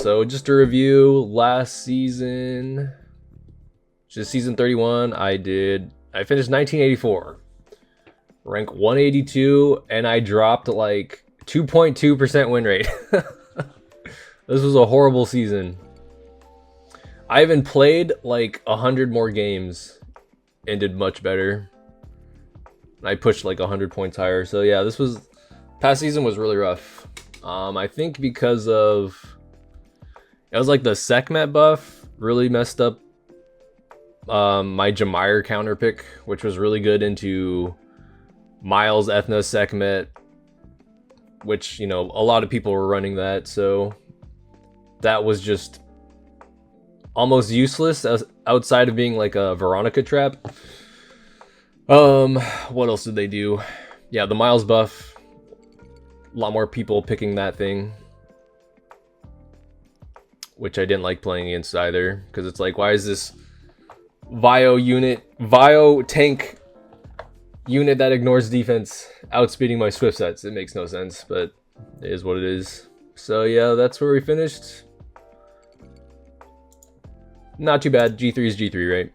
So just to review, last season, just season 31, I finished 1984, rank 182, and I dropped like 2.2% win rate. This was a horrible season. I even played like 100 more games and did much better. I pushed like 100 points higher. So yeah, past season was really rough. I think because of, it was like the Sekhmet buff really messed up my Jamar counter pick, which was really good into Miles, Ethna, Sekhmet, which, you know, a lot of people were running that. So that was just almost useless outside of being like a Veronica trap. What else did they do? Yeah, the Miles buff. A lot more people picking that thing, which I didn't like playing against either, because it's like, why is this Vio tank unit that ignores defense outspeeding my Swift sets? It makes no sense, but it is what it is. So yeah, that's where we finished. Not too bad. G3 is G3, right?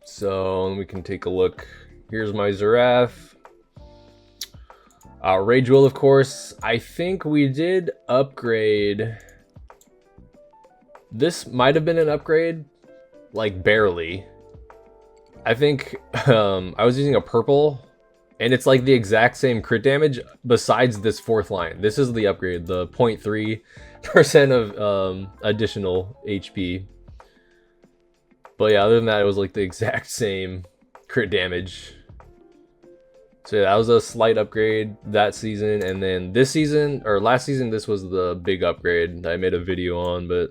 So we can take a look. Here's my Zerath. Rage Will, of course. I think we did upgrade. This might have been an upgrade, like barely. I think I was using a purple, and it's like the exact same crit damage besides this fourth line. This is the upgrade, the 0.3% of additional HP. But yeah, other than that, it was like the exact same crit damage. So yeah, that was a slight upgrade that season. And then this season, or last season, this was the big upgrade that I made a video on. But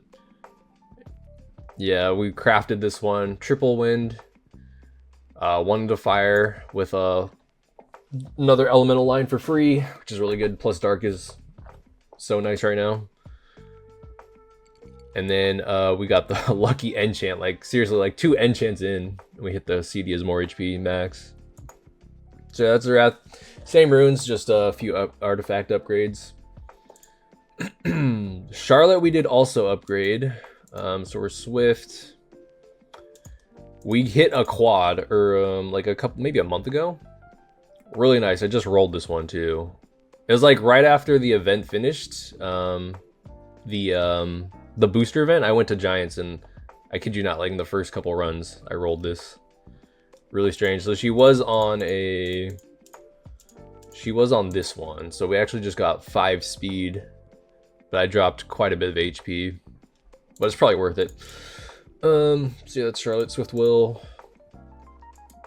yeah, we crafted this one. Triple wind, one to fire with another elemental line for free, which is really good. Plus dark is so nice right now. And then we got the lucky enchant, like seriously, like 2 enchants in, and we hit the CD as more HP max. So yeah, that's Zerath. Same runes, just a few artifact upgrades. Charlotte we did also upgrade. So we're Swift. We hit a quad, or like maybe a month ago. Really nice. I just rolled this one too. It was like right after the event finished. The booster event, I went to Giants, and I kid you not, like in the first couple runs, I rolled this. Really strange. So she was on this one. So we actually just got 5 speed, but I dropped quite a bit of HP. But it's probably worth it. So yeah, that's Charlotte, Swift Will.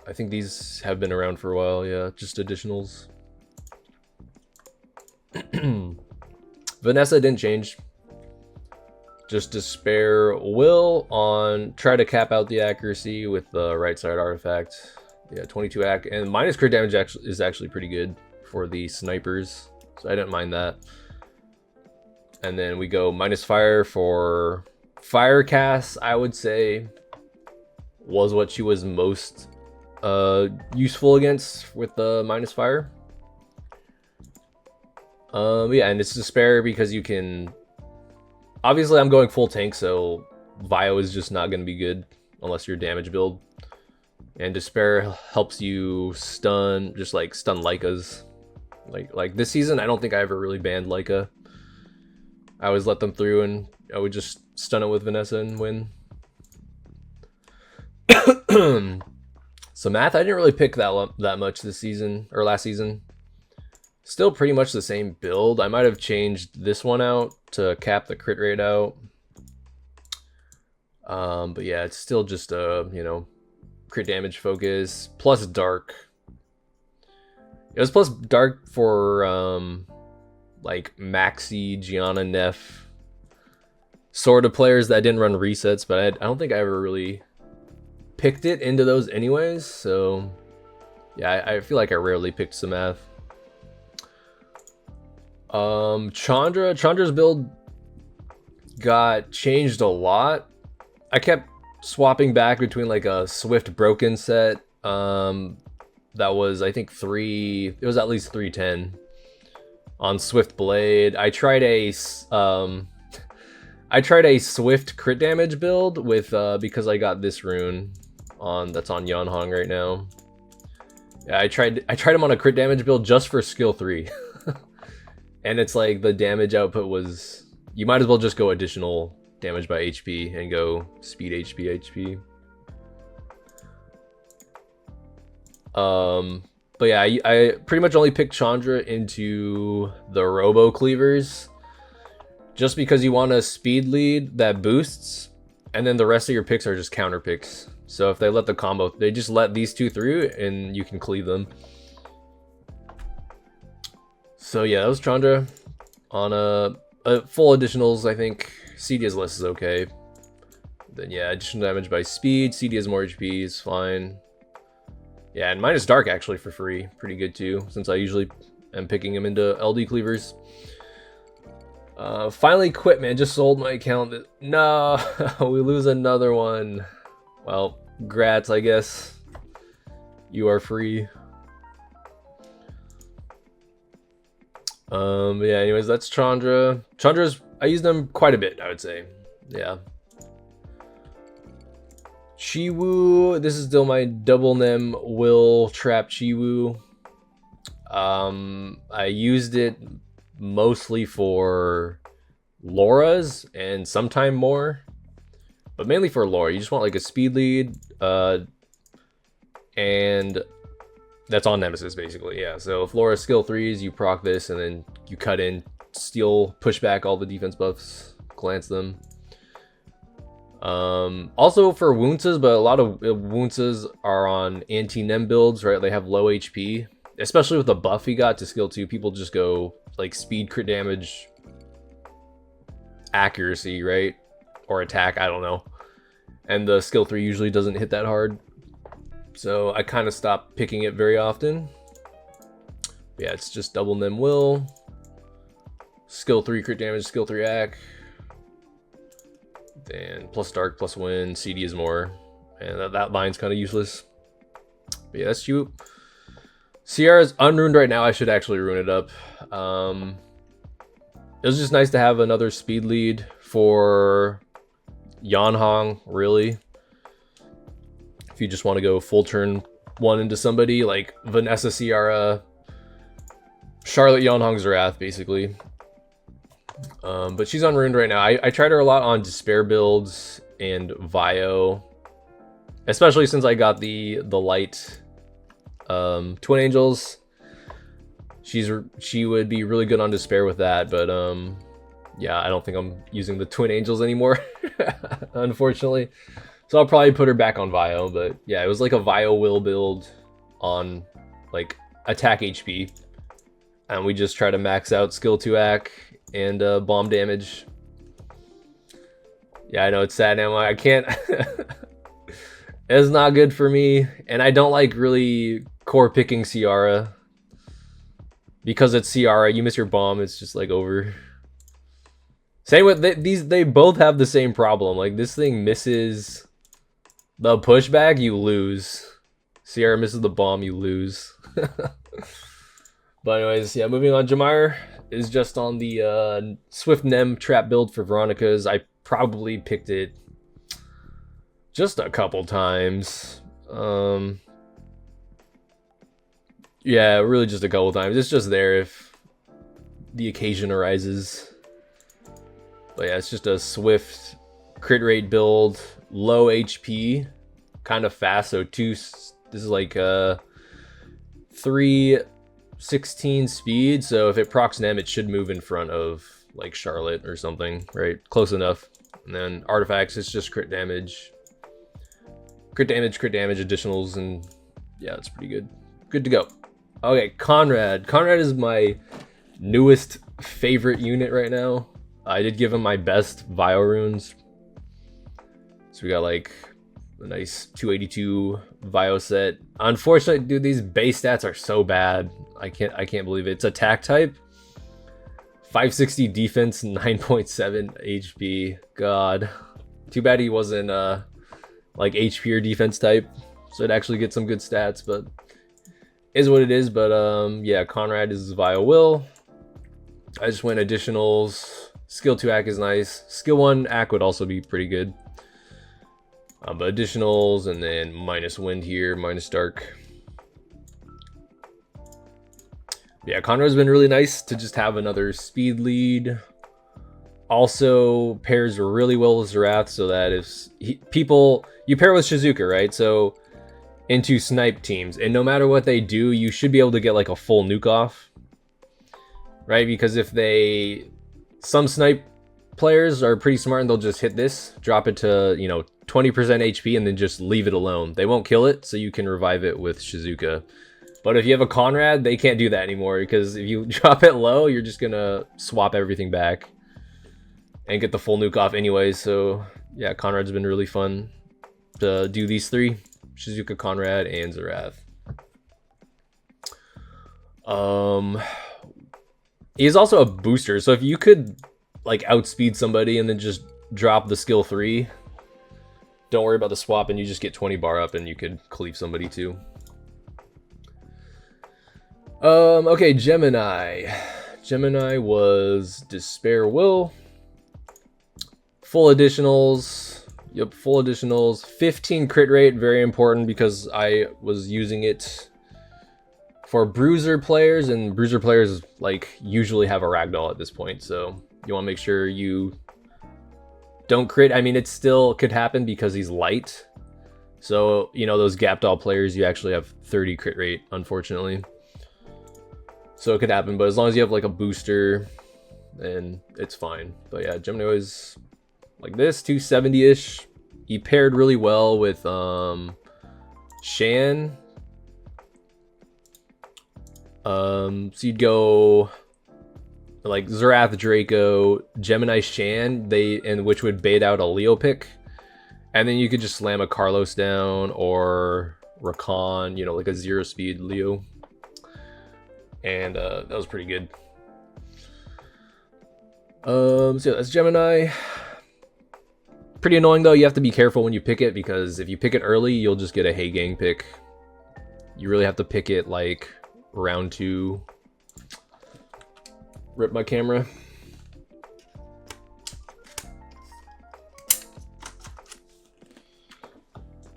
I think these have been around for a while, yeah, just additionals. Vanessa didn't change. Just Despair Will on, try to cap out the accuracy with the right side artifact. Yeah, 22 ac, and minus crit damage is actually pretty good for the snipers, so I didn't mind that. And then we go minus fire for fire cast. I would say was what she was most useful against with the minus fire. Yeah, and it's Despair because you can. Obviously, I'm going full tank, so Vio is just not going to be good unless you're damage build. And Despair helps you stun, just like stun Leicas. Like this season, I don't think I ever really banned Leica. I always let them through, and I would just stun it with Vanessa and win. So math, I didn't really pick that much this season, or last season. Still pretty much the same build. I might have changed this one out to cap the crit rate out. But yeah, it's still just a, you know, crit damage focus plus dark. It was plus dark for like Maxi, Gianna, Neff sort of players that didn't run resets, but I don't think I ever really picked it into those anyways. So yeah, I feel like I rarely picked some math. Chandra's build got changed a lot. I kept swapping back between like a Swift broken set. That was, I think, it was at least 310 on Swift Blade. I tried I tried a swift crit damage build with because I got this rune on that's on Yanhong right now. Yeah, I tried him on a crit damage build just for skill 3. And it's like the damage output was, you might as well just go additional damage by HP and go speed HP. But yeah, I pretty much only picked Chandra into the Robo Cleavers just because you want a speed lead that boosts, and then the rest of your picks are just counter picks. So if they let the combo, they just let these two through and you can cleave them. So yeah, that was Chandra on a full additionals. I think CD's less is okay. Then yeah, additional damage by speed. CD has more HP, is fine. Yeah, and minus dark actually for free, pretty good too, since I usually am picking him into LD cleavers. Finally quit, man. Just sold my account. No, we lose another one. Well, grats, I guess. You are free. Yeah, anyways, that's Chandra. Chandra's, I use them quite a bit, I would say. Yeah. Chiwu, this is still my double nem will trap Chiwu. I used it mostly for Laura's and sometime more, but mainly for Laura. You just want like a speed lead, and that's on Nemesis basically. Yeah, so if Laura's skill 3s, you proc this and then you cut in, steal, push back all the defense buffs, glance them. Also for Wounces, but a lot of Wounces are on anti-Nem builds, right? They have low HP, especially with the buff he got to skill 2. People just go like speed, crit damage, accuracy, right? Or attack, I don't know. And the skill 3 usually doesn't hit that hard. So I kind of stopped picking it very often. But yeah, it's just double Nem will. Skill 3 crit damage, skill 3 ac. Then plus dark, plus wind, CD is more. And that line's kind of useless. But yeah, that's you. Siara's unruined right now. I should actually rune it up. It was just nice to have another speed lead for Yanhong, really. If you just want to go full turn 1 into somebody, like Vanessa, Ciara, Charlotte, Yanhong, Zerath, basically. But she's unruined right now. I tried her a lot on Despair builds and Vio. Especially since I got the light Twin Angels. She would be really good on Despair with that, but yeah, I don't think I'm using the Twin Angels anymore, unfortunately. So I'll probably put her back on Vio, but yeah, it was like a Vio will build on like attack HP. And we just try to max out skill 2 ac and bomb damage. Yeah, I know it's sad now. I can't. It's not good for me, and I don't like really core picking Ciara because it's Ciara. You miss your bomb, it's just like over. Same with these. They both have the same problem. Like this thing misses the pushback, you lose. Ciara misses the bomb, you lose. But anyways, yeah. Moving on. Jamar is just on the Swift Nem trap build for Veronica's. I probably picked it just a couple times. Yeah, really just a couple times. It's just there if the occasion arises. But yeah, it's just a Swift crit rate build, low HP, kind of fast. So this is like 316 speed. So if it procs Nem, it should move in front of like Charlotte or something, right? Close enough. And then artifacts, it's just crit damage. Crit damage, additionals, and yeah, it's pretty good. Good to go. Okay, Conrad. Conrad is my newest favorite unit right now. I did give him my best Vio runes. So we got like a nice 282 Vio set. Unfortunately, dude, these base stats are so bad. I can't believe it. It's attack type. 560 defense, 9.7 HP. God. Too bad he wasn't like HP or defense type, so it'd actually get some good stats, but is what it is. But yeah, Conrad is Vio will. I just went additionals. Skill 2 Ack is nice. Skill 1 Ack would also be pretty good. But additionals, and then minus wind here, minus dark. Yeah, Conrad's been really nice to just have another speed lead. Also pairs really well with Zerath, so that if you pair with Shizuka, right? So into snipe teams, and no matter what they do, you should be able to get like a full nuke off, right? Because if some snipe players are pretty smart and they'll just hit this, drop it to 20% HP, and then just leave it alone. They won't kill it, so you can revive it with Shizuka. But if you have a Conrad, they can't do that anymore, because if you drop it low, you're just gonna swap everything back and get the full nuke off anyways. So yeah, Conrad's been really fun to do these three: Shizuka, Conrad, and Zerath. He's also a booster, so if you could like outspeed somebody and then just drop the skill 3, don't worry about the swap, and you just get 20 bar up and you could cleave somebody too. Okay, Gemini. Gemini was Despair Will. Full additionals. Yep, full additionals. 15 crit rate, very important because I was using it for bruiser players, and bruiser players like usually have a ragdoll at this point, so you want to make sure you don't crit. I mean, it still could happen because he's light. So, those gap doll players, you actually have 30 crit rate, unfortunately. So it could happen, but as long as you have like a booster, then it's fine. But yeah, Gemini was like this, 270-ish. He paired really well with Shan. So you'd go like Zerath, Draco, Gemini, Shan, which would bait out a Leo pick. And then you could just slam a Carlos down or Racon, like a 0 speed Leo. And that was pretty good. So yeah, that's Gemini. Pretty annoying though. You have to be careful when you pick it, because if you pick it early, you'll just get a Hey Gang pick. You really have to pick it like round 2. Rip my camera.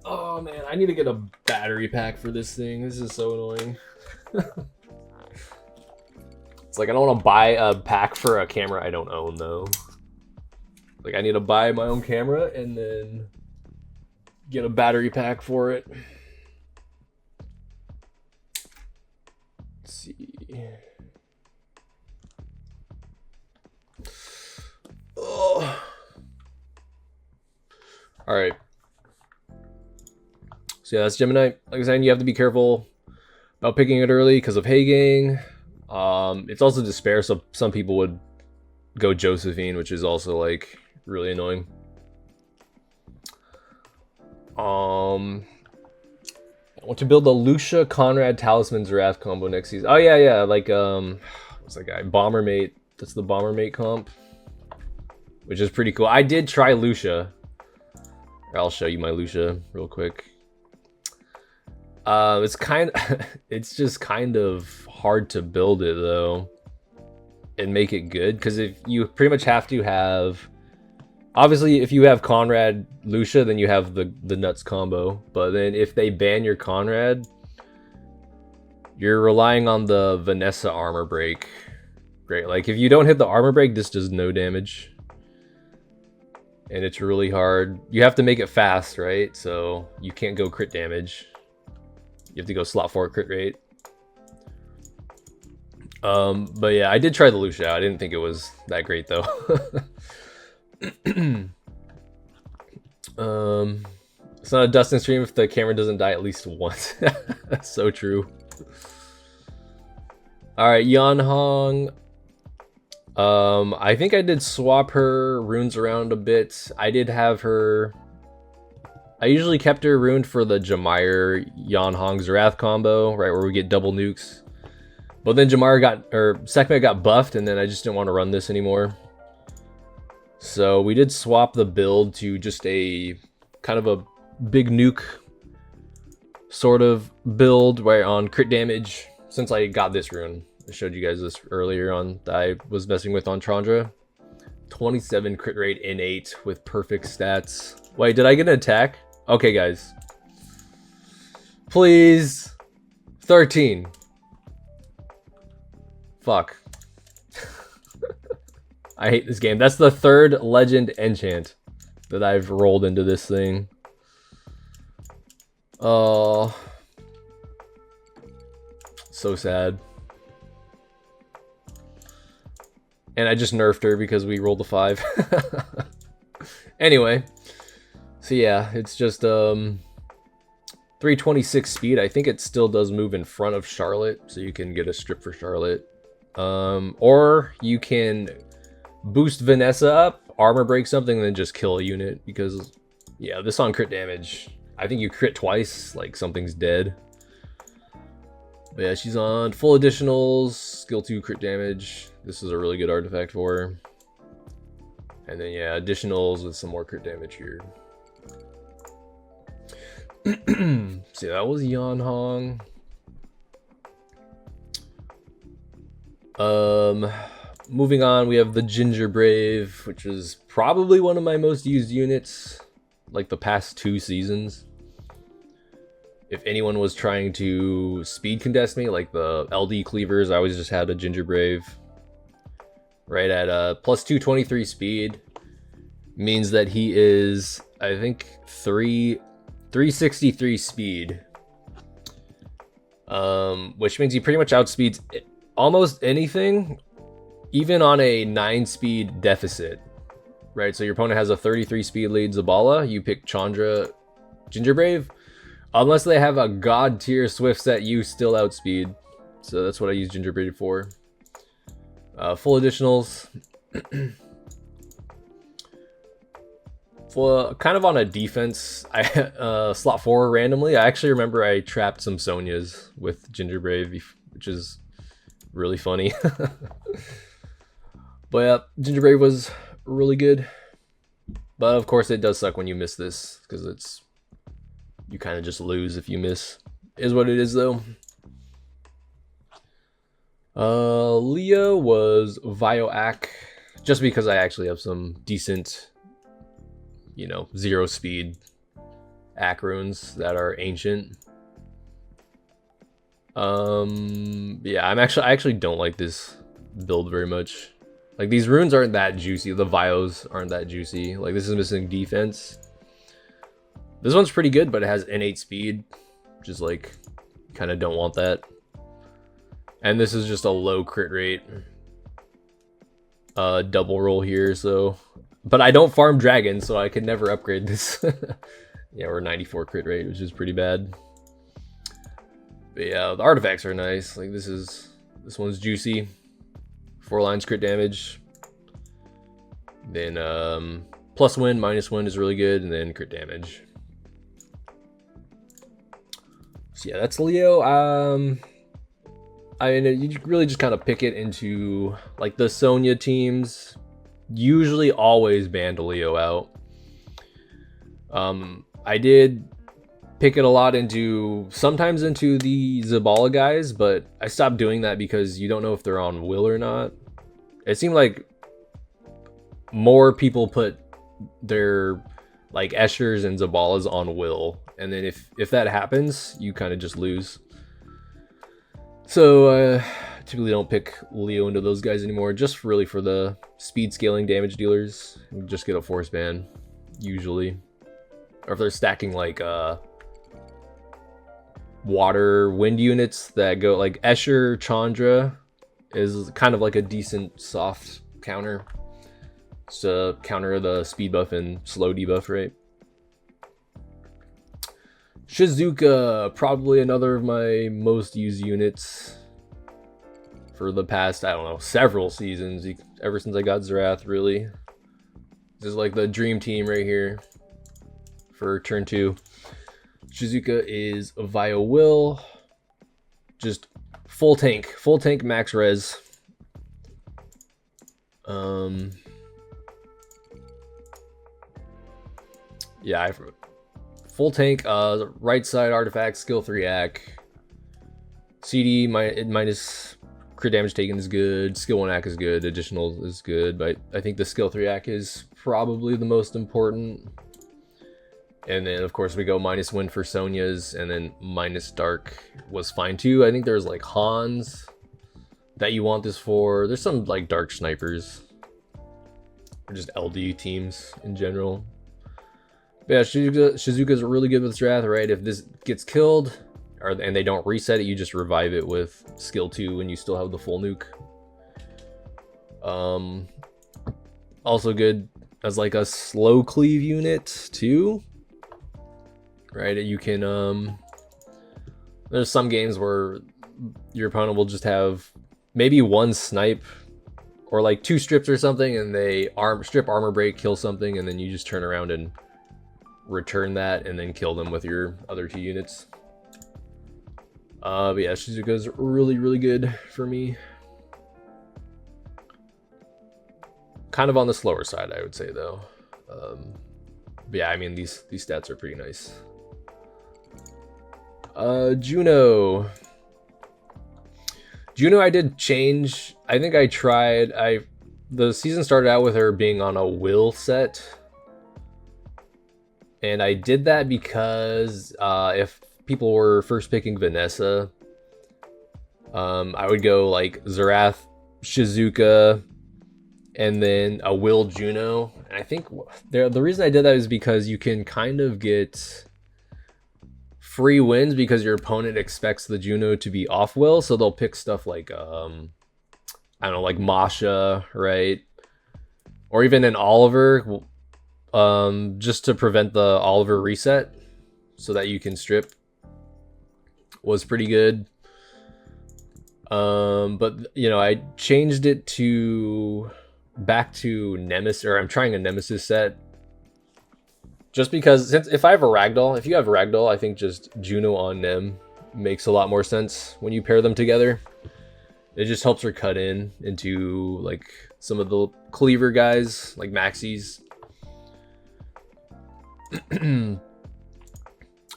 Oh man, I need to get a battery pack for this thing. This is so annoying. It's like I don't want to buy a pack for a camera I don't own though. Like I need to buy my own camera and then get a battery pack for it. Let's see. Oh. All right. So yeah, that's Gemini. Like I said, you have to be careful about picking it early because of Hey Gang. It's also Despair, so some people would go Josephine, which is also like really annoying. I want to build the Lucia Conrad Talisman Zerath combo next season. Oh yeah, like what's that guy? Bombermate. That's the Bombermate comp, which is pretty cool. I did try Lucia. I'll show you my Lucia real quick. It's just kind of hard to build it though and make it good, because if you pretty much have to have, obviously if you have Conrad Lucia, then you have the nuts combo, but then if they ban your Conrad, you're relying on the Vanessa armor break. Great, like if you don't hit the armor break, this does no damage, and it's really hard. You have to make it fast, right? So you can't go crit damage. You have to go slot 4 crit rate. But yeah, I did try the Lucia. I didn't think it was that great though. It's not a Dustin stream if the camera doesn't die at least once. That's so true. All right, Yan Hong. I think I did swap her runes around a bit. I did have her. I usually kept her ruined for the Jamar Yan Hong Zerath combo, right, where we get double nukes. But then Sekhmet got buffed, and then I just didn't want to run this anymore. So we did swap the build to just a kind of a big nuke sort of build, right, on crit damage, since I got this rune. I showed you guys this earlier on that I was messing with on Chandra. 27 crit rate innate with perfect stats. Wait, did I get an attack? Okay, guys. Please. 13. Fuck. I hate this game. That's the third legend enchant that I've rolled into this thing. Oh. So sad. And I just nerfed her because we rolled a 5. Anyway. So yeah, it's just 326 speed. I think it still does move in front of Charlotte, so you can get a strip for Charlotte. Or you can boost Vanessa up, armor break something, and then just kill a unit. Because, yeah, this on crit damage, I think you crit twice, like something's dead. But yeah, she's on full additionals, skill 2 crit damage. This is a really good artifact for her. And then, yeah, additionals with some more crit damage here. See, that was Yan Hong. Moving on, we have the Ginger Brave, which is probably one of my most used units, like the past 2 seasons. If anyone was trying to speed contest me, like the LD cleavers, I always just had a Ginger Brave. Right at plus 223 speed. Means that he is, I think, 363 speed. Which means he pretty much outspeeds almost anything, even on a 9 speed deficit. Right, so your opponent has a 33 speed lead Zabala, you pick Chandra Ginger Brave. Unless they have a god tier Swift set, you still outspeed. So that's what I use Ginger Brave for. Full additionals. For kind of on a defense, I slot 4 randomly. I actually remember I trapped some Sonias with Ginger Brave, which is really funny. But yeah, Ginger Brave was really good. But of course it does suck when you miss this, because it's, you kind of just lose if you miss. Is what it is though. Leo was Vioac, just because I actually have some decent, you know, 0 speed Ac runes that are ancient. Yeah, I actually don't like this build very much. Like, these runes aren't that juicy. The Vios aren't that juicy. Like, this is missing defense. This one's pretty good, but it has innate speed, which is like, kind of don't want that. And this is just a low crit rate. Double roll here, so. But I don't farm dragons, so I could never upgrade this. Yeah, we're 94 crit rate, which is pretty bad. But yeah, the artifacts are nice. Like, this one's juicy. 4 lines crit damage. Then plus win, minus win is really good, and then crit damage. So yeah, that's Leo. I mean, you really just kind of pick it into, like, the Sonia teams usually always banned Leo out. I did pick it a lot into, sometimes into the Zabala guys, but I stopped doing that because you don't know if they're on will or not. It seemed like more people put their, like, Eschers and Zabalas on will, and then if that happens, you kind of just lose. So typically don't pick Leo into those guys anymore, just really for the speed scaling damage dealers. You just get a force ban usually, or if they're stacking like water wind units that go, like Escher Chandra is kind of like a decent soft counter to counter the speed buff and slow debuff, right? Shizuka, probably another of my most used units for the past, I don't know, several seasons, ever since I got Zerath, really. This is like the dream team right here for turn 2. Shizuka is Vio Will, just full tank max res. Yeah, full tank, right side artifact, skill 3 ac, CD minus crit damage taken is good, skill 1 act is good, additional is good, but I think the skill 3 act is probably the most important. And then of course we go minus wind for Sonia's, and then minus dark was fine too. I think there's like Hans that you want this for. There's some like dark snipers, or just LD teams in general. But yeah, Shizuka's really good with Zerath, right? If this gets killed, and they don't reset it, you just revive it with skill 2 and you still have the full nuke. Also good as like a slow cleave unit too, right? You can there's some games where your opponent will just have maybe 1 snipe or like 2 strips or something, and they strip, armor break, kill something, and then you just turn around and return that and then kill them with your other 2 units. But yeah, Shizuka's really, really good for me. Kind of on the slower side, I would say, though. But yeah, I mean, these stats are pretty nice. Juno. Juno, I did change. I think I tried. The season started out with her being on a will set. And I did that because if people were first picking Vanessa, I would go like Zerath, Shizuka, and then a will Juno. And I think the reason I did that is because you can kind of get free wins because your opponent expects the Juno to be off will, so they'll pick stuff like I don't know, like Masha, right? Or even an Oliver, just to prevent the Oliver reset so that you can strip, was pretty good. But you know, I changed it to back to Nemesis, or I'm trying a Nemesis set, just because if I have a Ragdoll, if you have a Ragdoll, I think just Juno on Nem makes a lot more sense when you pair them together. It just helps her cut into like some of the cleaver guys, like Maxis.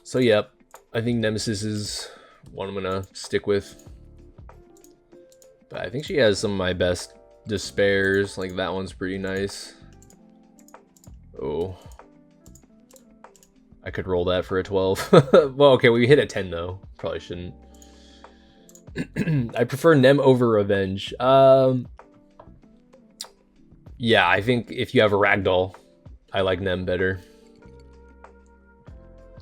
So yep, I think Nemesis is one I'm gonna stick with. But I think she has some of my best despairs. Like that one's pretty nice. Oh, I could roll that for a 12. Well, okay, we hit a 10 though. Probably shouldn't. I prefer Nem over Revenge. Yeah, I think if you have a Ragdoll, I like Nem better.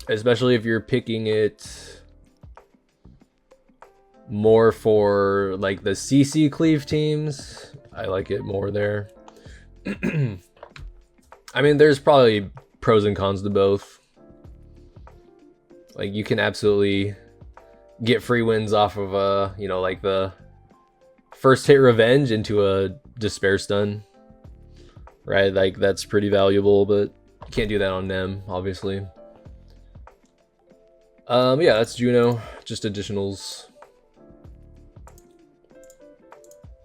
Especially if you're picking it more for like the CC cleave teams. I like it more there. I mean, there's probably pros and cons to both. Like you can absolutely get free wins off of you know, like the first hit revenge into a despair stun, right? Like that's pretty valuable, but you can't do that on Nem, obviously. Yeah, that's Juno, just additionals.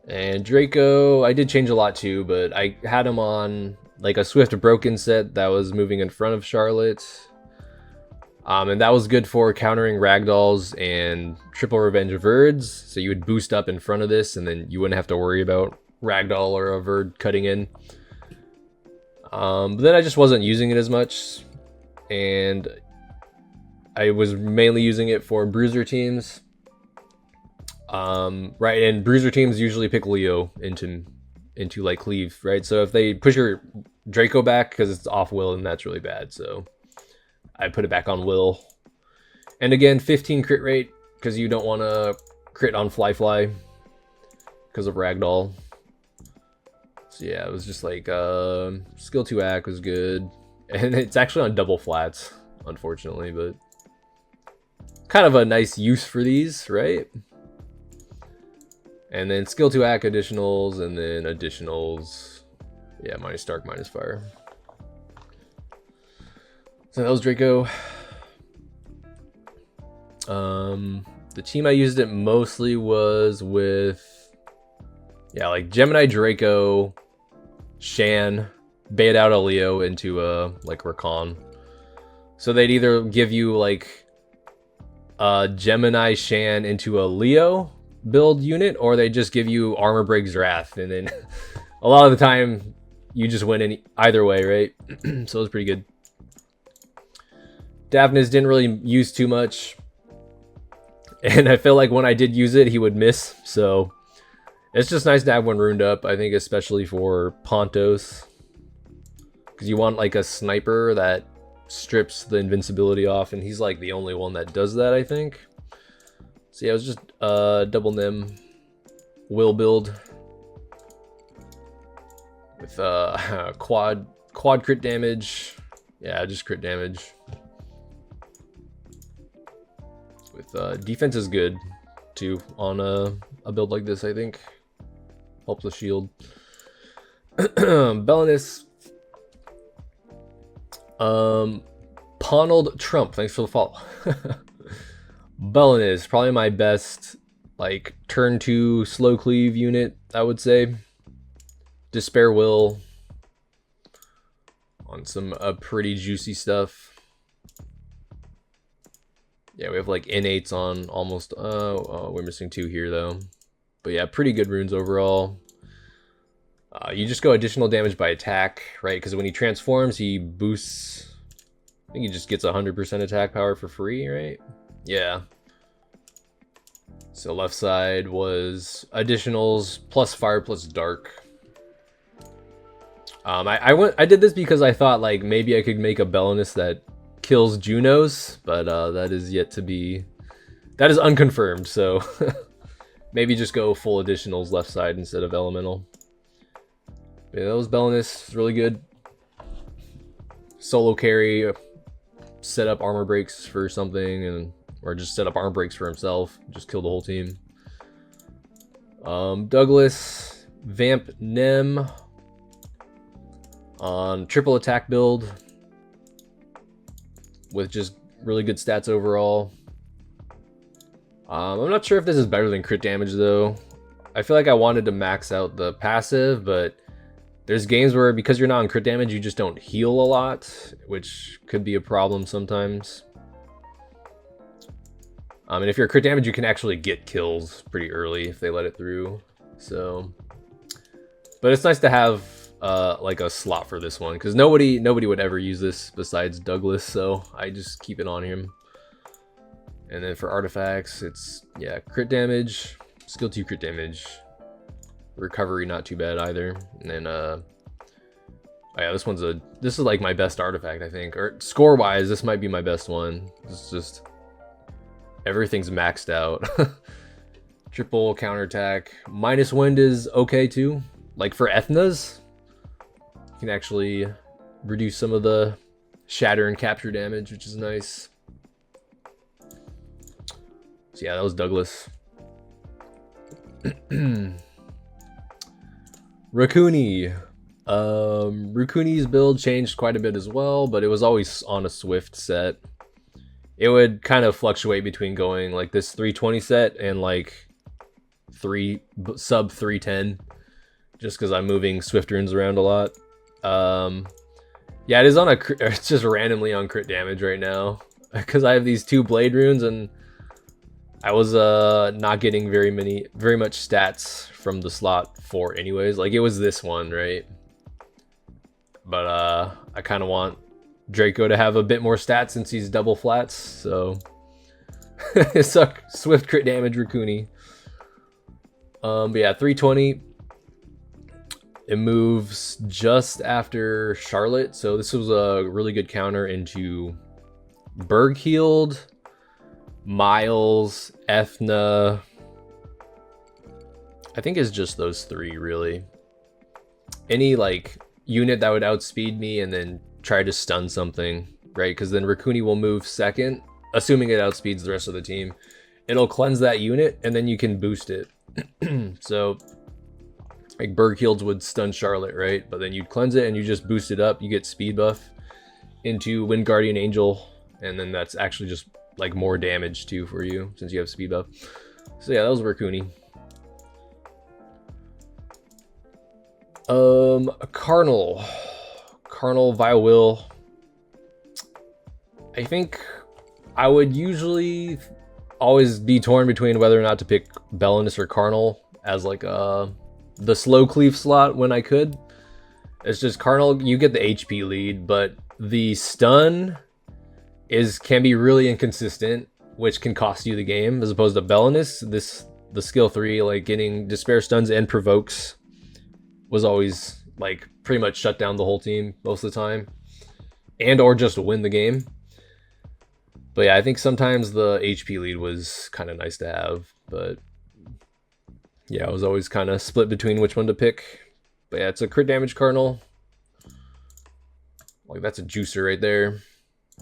And Draco, I did change a lot too, but I had him on like a Swift Broken set that was moving in front of Charlotte. And that was good for countering Ragdolls and Triple Revenge Verds. So you would boost up in front of this, and then you wouldn't have to worry about Ragdoll or a Verd cutting in. But then I just wasn't using it as much, and I was mainly using it for bruiser teams. Right, and bruiser teams usually pick Leo into like cleave, right? So if they push your Draco back because it's off will, and that's really bad, so I put it back on will. And again, 15 crit rate because you don't want to crit on Fly because of Ragdoll. So yeah, it was just like skill 2 act was good, and it's actually on double flats, unfortunately, but kind of a nice use for these, right? And then skill 2 act additionals, and then additionals, yeah, minus dark, minus fire. So that was Draco. The team I used it mostly was with, yeah, like Gemini, Draco, Shan, bait out a Leo into a like Recon. So they'd either give you like a Gemini Shan into a Leo, build unit, or they just give you armor break Zerath, and then a lot of the time you just win in either way, right? So it was pretty good. Daphnis didn't really use too much, and I feel like when I did use it, he would miss, so it's just nice to have one runed up, I think, especially for Pontos, because you want like a sniper that strips the invincibility off, and he's like the only one that does that, I think. So yeah, it was just double nim will build with quad crit damage. Yeah, just crit damage. With defense is good too on a build like this, I think. Helps the shield. Bellenus. Ponald Trump, thanks for the follow. Bellenus, probably my best like turn 2 slow cleave unit, I would say. Despair Will on some pretty juicy stuff. Yeah, we have like N8s on almost. We're missing 2 here though. But yeah, pretty good runes overall. You just go additional damage by attack, right? Because when he transforms, he boosts. I think he just gets 100% attack power for free, right? Yeah. So left side was additionals plus fire plus dark. I did this because I thought like maybe I could make a Bellenus that kills Junos, but that is yet to be. That is unconfirmed. So maybe just go full additionals left side instead of elemental. Yeah, that was Bellenus. It's really good. Solo carry, set up armor breaks for something, and or just set up armor breaks for himself. Just kill the whole team. Douglas, Vamp Nem on triple attack build with just really good stats overall. I'm not sure if this is better than crit damage though. I feel like I wanted to max out the passive, but there's games where because you're not on crit damage, you just don't heal a lot, which could be a problem sometimes. And if you're crit damage, you can actually get kills pretty early if they let it through. So, but it's nice to have like a slot for this one because nobody would ever use this besides Douglas, so I just keep it on him. And then for artifacts, it's yeah, crit damage, skill 2 crit damage, recovery not too bad either. And then oh yeah, this is like my best artifact, I think, or score wise this might be my best one. It's just everything's maxed out. Triple counterattack. Minus wind is okay too. Like for Ethnas, you can actually reduce some of the shatter and capture damage, which is nice. So yeah, that was Douglas. Racuni. Racuni's build changed quite a bit as well, but it was always on a Swift set. It would kind of fluctuate between going like this 320 set and like sub 310, just because I'm moving Swift runes around a lot. Yeah, it is on it's just randomly on crit damage right now because I have these 2 blade runes and I was not getting very much stats from the slot 4 anyways. Like it was this one, right? But I kind of want Draco to have a bit more stats since he's double flats, so it's a Swift crit damage Racuni. But yeah, 320. It moves just after Charlotte, so this was a really good counter into Berghield, Miles, Ethna. I think it's just those 3 really. Any like unit that would outspeed me and then try to stun something, right? Because then Racuni will move second, assuming it outspeeds the rest of the team. It'll cleanse that unit and then you can boost it. So like Berghield would stun Charlotte, right? But then you'd cleanse it and you just boost it up. You get speed buff into Wind Guardian Angel, and then that's actually just like more damage too for you since you have speed buff. So yeah, that was Racuni. Cardinal via will. I think I would usually always be torn between whether or not to pick Bellenus or Cardinal as like the slow cleave slot when I could. It's just Cardinal, you get the HP lead, but the stun can be really inconsistent, which can cost you the game, as opposed to Bellenus. The skill 3, like getting despair stuns and provokes, was always like pretty much shut down the whole team most of the time, and or just win the game. But yeah, I think sometimes the HP lead was kind of nice to have, but yeah, I was always kind of split between which one to pick. But yeah, it's a crit damage Cardinal. Like, that's a juicer right there.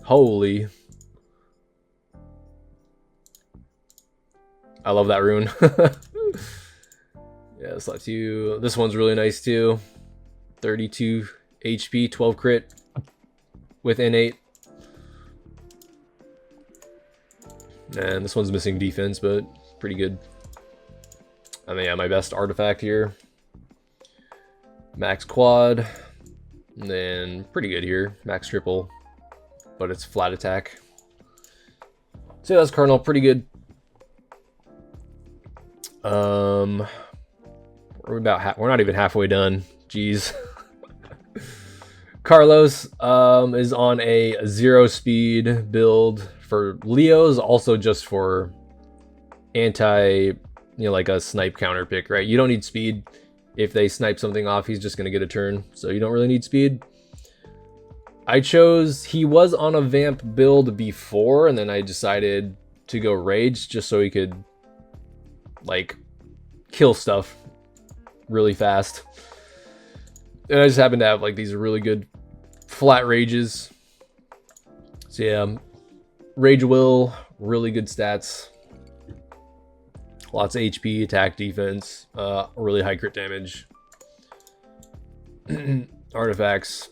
Holy. I love that rune. Yeah, slot 2. This one's really nice too. 32 HP, 12 crit with innate. And this one's missing defense, but pretty good. And then yeah, my best artifact here. Max quad. And then pretty good here. Max triple. But it's flat attack. So yeah, that's Cardinal, pretty good. We're not even halfway done. Jeez. Carlos is on a 0 speed build for Leos, also just for anti, like a snipe counter pick, right? You don't need speed. If they snipe something off, he's just gonna get a turn, so you don't really need speed. He was on a vamp build before, and then I decided to go rage just so he could like kill stuff really fast. And I just happen to have like these really good flat rages. So yeah, rage will, really good stats. Lots of HP, attack, defense, really high crit damage. Artifacts.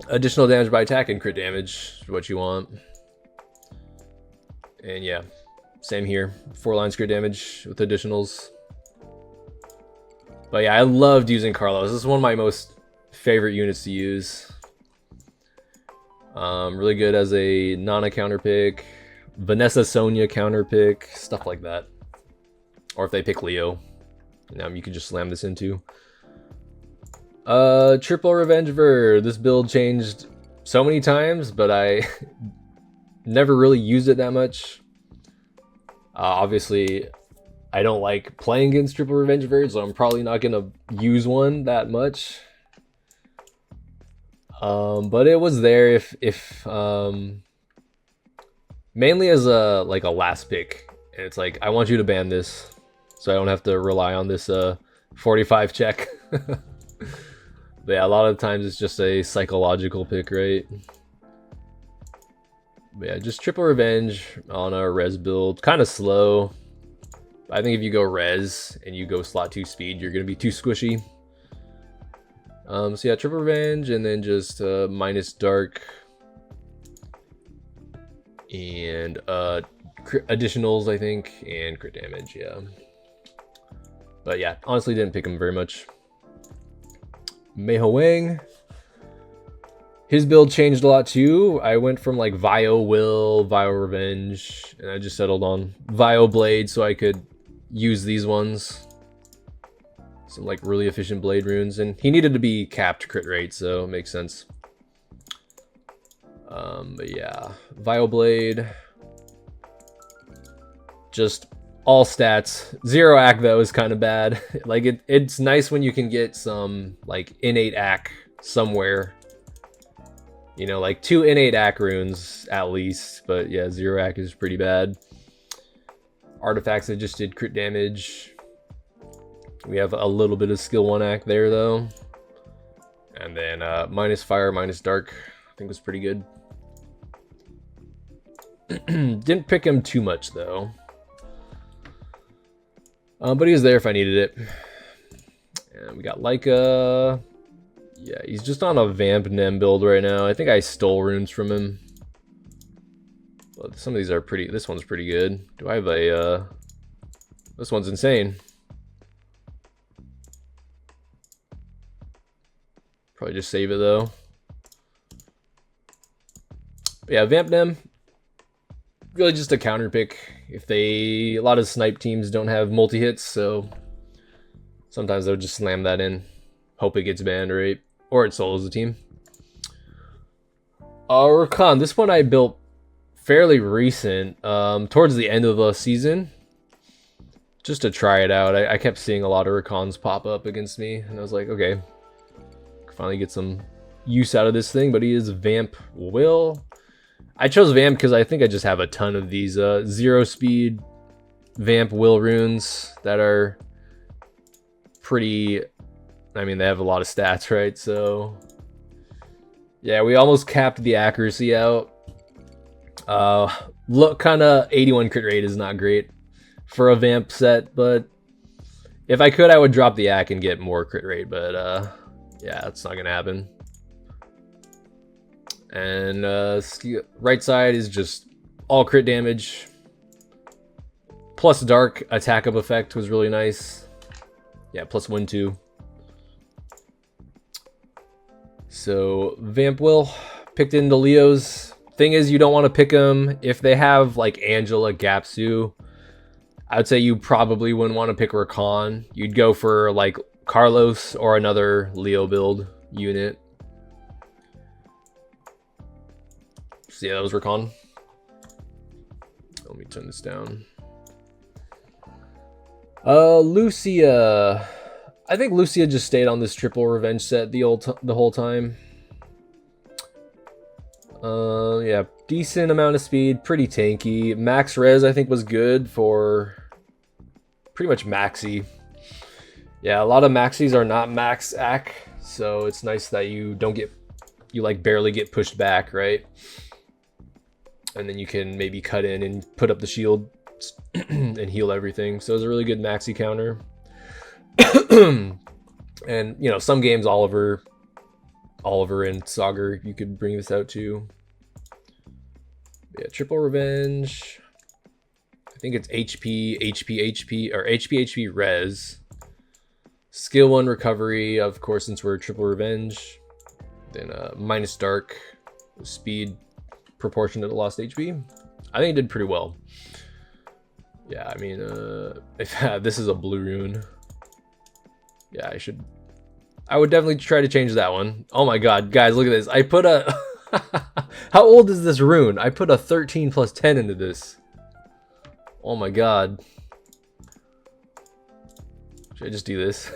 Additional damage by attack and crit damage is what you want. And yeah, same here. 4 lines crit damage with additionals. But yeah, I loved using Carlos. This is one of my most favorite units to use. Really good as a Nana counter pick. Vanessa Sonia counter pick. Stuff like that. Or if they pick Leo. You can just slam this into. Triple Revenge Ver. This build changed so many times, but I never really used it that much. Obviously, I don't like playing against Triple Revenge Ver, so I'm probably not going to use one that much. But it was there if mainly as a last pick. And it's like, I want you to ban this, so I don't have to rely on this 45 check. But yeah, a lot of times it's just a psychological pick, right? But yeah, just Triple Revenge on a res build. Kind of slow. I think if you go res and you go slot 2 speed, you're going to be too squishy. So yeah, Triple Revenge and then just minus dark. And additionals, I think, and crit damage, yeah. But yeah, honestly didn't pick him very much. Meiho Wang. His build changed a lot too. I went from like Vio Will, Vio Revenge, and I just settled on Vio Blade so I could use these ones. Some like really efficient blade runes, and he needed to be capped crit rate, so it makes sense. But yeah, Vio Blade. Just all stats. 0 AC though is kind of bad. Like it's nice when you can get some like innate AC somewhere. Like 2 innate AC runes at least. But yeah, 0 AC is pretty bad. Artifacts that just did crit damage. We have a little bit of skill 1 AC there though. And then minus fire, minus dark, I think was pretty good. Didn't pick him too much though. But he was there if I needed it. And we got Leica. Yeah, he's just on a Vamp Nem build right now. I think I stole runes from him. But some of these are pretty... This one's pretty good. Do I have a... This one's insane. Probably just save it though. But yeah, Vamp Nem. really just a counter pick. If a lot of snipe teams don't have multi-hits, so sometimes they'll just slam that in. Hope it gets banned, right? Or it solos the team. Racon, this one I built fairly recent, towards the end of the season. Just to try it out. I kept seeing a lot of Racons pop up against me, and I was like, okay, finally get some use out of this thing. But he is Vamp Will. I chose Vamp because I think I just have a ton of these 0 speed Vamp Will runes that are pretty, I mean, they have a lot of stats, right? So yeah, we almost capped the accuracy out. Look, kind of 81 crit rate is not great for a Vamp set, but if I could, I would drop the AC and get more crit rate, but yeah, that's not gonna happen. And right side is just all crit damage. Plus dark attack up effect was really nice. Yeah, plus 1/2. So Vamp Will picked into Leos. Thing is, you don't want to pick them if they have like Angela, Gapsu. I would say you probably wouldn't want to pick Racon. You'd go for like Carlos or another Leo build unit. So yeah, that was Racon. Let me turn this down. Lucia. I think Lucia just stayed on this triple revenge set the whole time. Yeah, decent amount of speed, pretty tanky. Max res I think was good for pretty much maxi. Yeah, a lot of maxis are not max AC, so it's nice that you like barely get pushed back, right? And then you can maybe cut in and put up the shield and heal everything. So it's a really good maxi counter. And you know, some games Oliver and Sagar, you could bring this out too. Yeah, triple revenge. I think it's HP, or HP res. Skill 1 recovery, of course, since we're triple revenge. Then minus dark, speed proportionate to lost HP. I think it did pretty well. Yeah, I mean, if this is a blue rune. Yeah, I would definitely try to change that one. Oh my god, guys, look at this. I put a... How old is this rune? I put a 13 plus 10 into this. Oh my god. Should I just do this?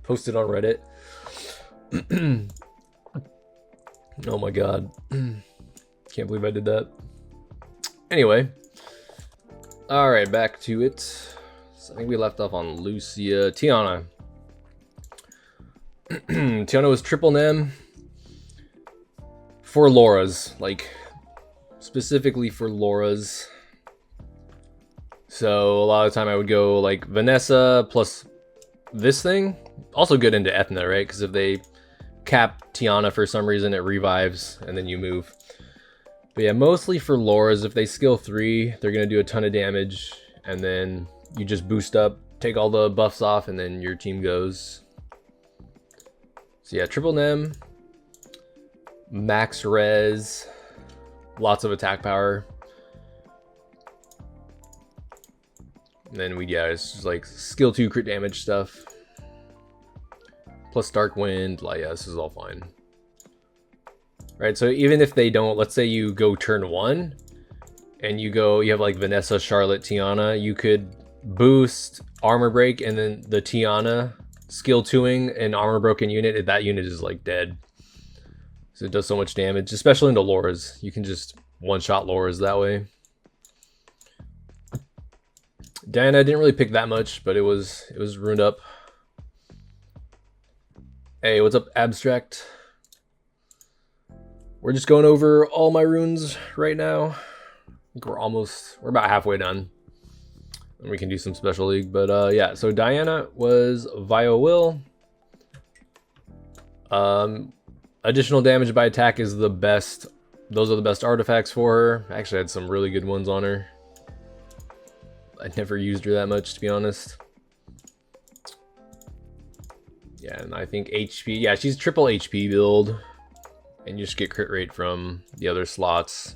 Post it on Reddit. Oh my god. Can't believe I did that. Anyway. Alright, back to it. So I think we left off on Lucia. Tiana. Tiana was triple Nem. For Laura's. Like, specifically for Laura's. So a lot of the time I would go like Vanessa plus this thing. Also good into Ethna, right? Because if they cap Tiana for some reason, it revives and then you move. But yeah, mostly for Laura's. If they skill 3, they're going to do a ton of damage. And then you just boost up, take all the buffs off, and then your team goes. So yeah, triple Nem. Max res. Lots of attack power. And then yeah, it's just like skill 2 crit damage stuff. Plus dark wind, like yeah, this is all fine. Right, so even if they don't, let's say you go turn 1 and you have like Vanessa, Charlotte, Tiana, you could boost armor break and then the Tiana skill 2ing an armor broken unit, that unit is like dead. So it does so much damage, especially into Laura's. You can just one-shot Laura's that way. Diana didn't really pick that much, but it was runed up. Hey, what's up, Abstract? We're just going over all my runes right now. I think we're about halfway done. And we can do some special league, but yeah, so Diana was Vio Will. Additional damage by attack is the best. Those are the best artifacts for her. I actually had some really good ones on her. I never used her that much, to be honest. Yeah, and I think HP, yeah, she's triple HP build. And you just get crit rate from the other slots.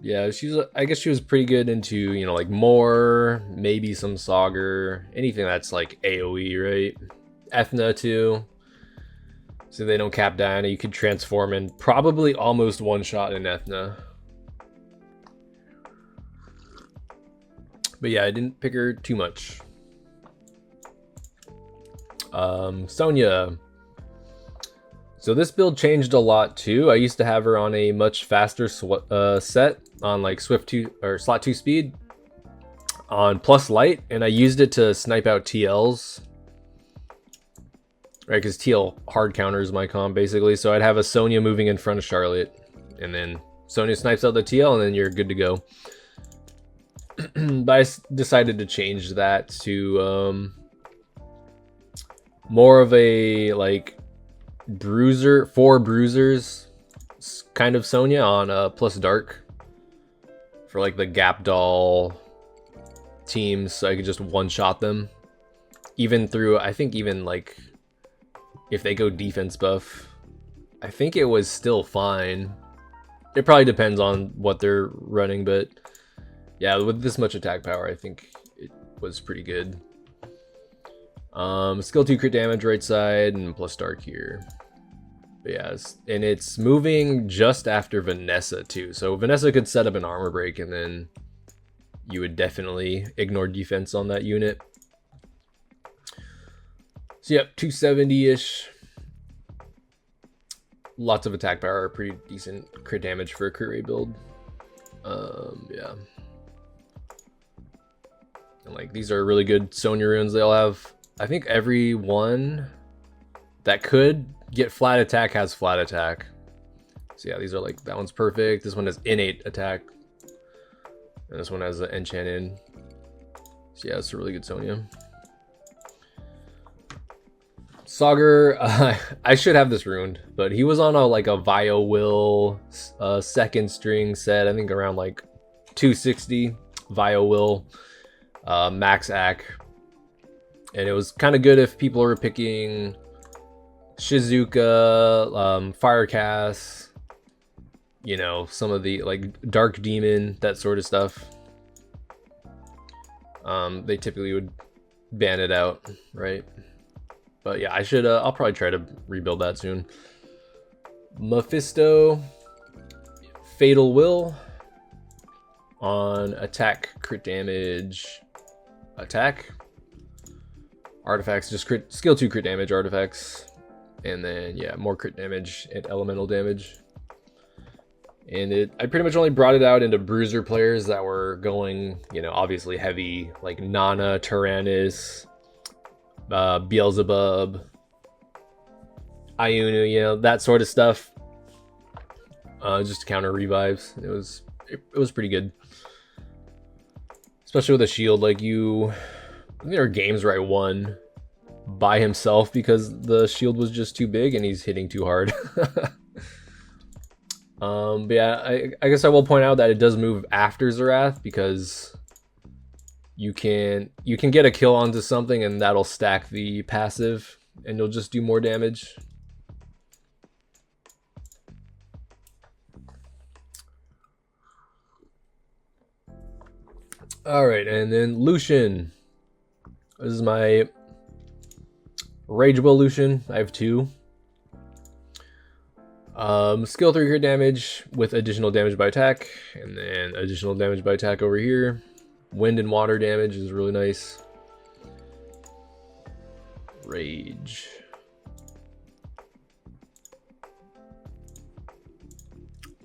Yeah, I guess she was pretty good into, you know, like more, maybe some Sauger, anything that's like AoE, right? Ethna too. So they don't cap Diana, you could transform and probably almost one shot in Ethna. But yeah, I didn't pick her too much. Sonia. So this build changed a lot too. I used to have her on a much faster set on like Swift 2 or Slot 2 speed on plus light, and I used it to snipe out TLs. Right, because TL hard counters my comp basically. So I'd have a Sonia moving in front of Charlotte, and then Sonia snipes out the TL, and then you're good to go. But I decided to change that to more of a like bruiser, 4 bruisers kind of Sonia on plus dark for like the Gap Doll teams, so I could just one-shot them. Even through, I think even like if they go defense buff, I think it was still fine. It probably depends on what they're running, but yeah, with this much attack power, I think it was pretty good. Skill 2 crit damage right side and plus dark here. But yeah, and it's moving just after Vanessa too. So Vanessa could set up an armor break, and then you would definitely ignore defense on that unit. So yep, 270-ish. Lots of attack power, pretty decent crit damage for a crit rate build. Yeah. And like these are really good Sonia runes. They all have, I think every one that could get flat attack has flat attack. So yeah, these are like, that one's perfect. This one has innate attack. And this one has an enchant in. So yeah, it's a really good Sonia. Sauger, I should have this ruined, but he was on a like a Vio Will second string set, I think around like 260 Vio Will max AC, and it was kind of good if people were picking Shizuka, Firecast, you know, some of the like Dark Demon, that sort of stuff. They typically would ban it out, right? But yeah, I should, I'll probably try to rebuild that soon. Mephisto, Fatal Will on attack, crit damage, attack. Artifacts, just crit, skill 2 crit damage artifacts. And then, yeah, more crit damage and elemental damage. And I pretty much only brought it out into bruiser players that were going, you know, obviously heavy, like Nana, Tyrannus, Beelzebub, Ayunu, you know, that sort of stuff. Just to counter revives. It was pretty good. Especially with a shield, like I think there are games where I won by himself because the shield was just too big and he's hitting too hard. But yeah, I guess I will point out that it does move after Zerath, because you can get a kill onto something and that'll stack the passive and you'll just do more damage. Alright, and then Lucian. This is my Rageable Lucian. I have 2. Skill 3 crit damage with additional damage by attack, and then additional damage by attack over here. Wind and water damage is really nice. Rage.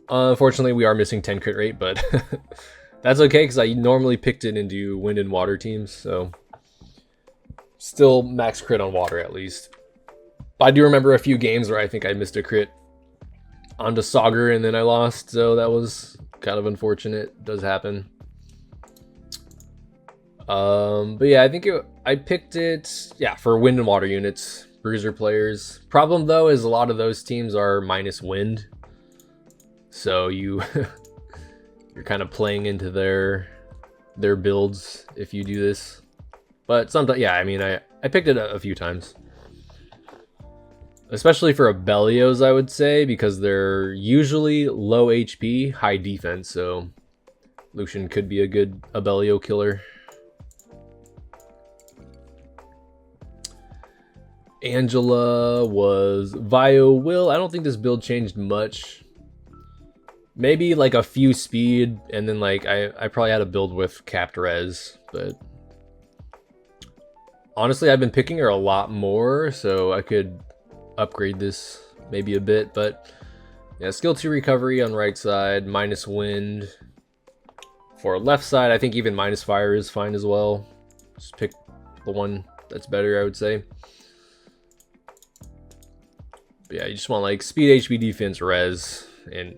Unfortunately, we are missing 10 crit rate, but that's okay because I normally picked it into wind and water teams, so still max crit on water at least. But I do remember a few games where I think I missed a crit onto Sauger and then I lost, so that was kind of unfortunate. It does happen. But yeah, I think I picked it, yeah, for wind and water units, bruiser players. Problem though is a lot of those teams are minus wind, so you're kind of playing into their builds if you do this. But sometimes, yeah, I mean, I picked it a few times. Especially for Abelios, I would say, because they're usually low HP, high defense, so Lucian could be a good Abellio killer. Angela was Vio Will. I don't think this build changed much. Maybe like a few speed, and then like I probably had a build with capped res, but honestly I've been picking her a lot more, so I could upgrade this maybe a bit. But yeah, skill 2 recovery on right side, minus wind. For left side, I think even minus fire is fine as well. Just pick the one that's better, I would say. But yeah, you just want like speed, HP, defense, res, and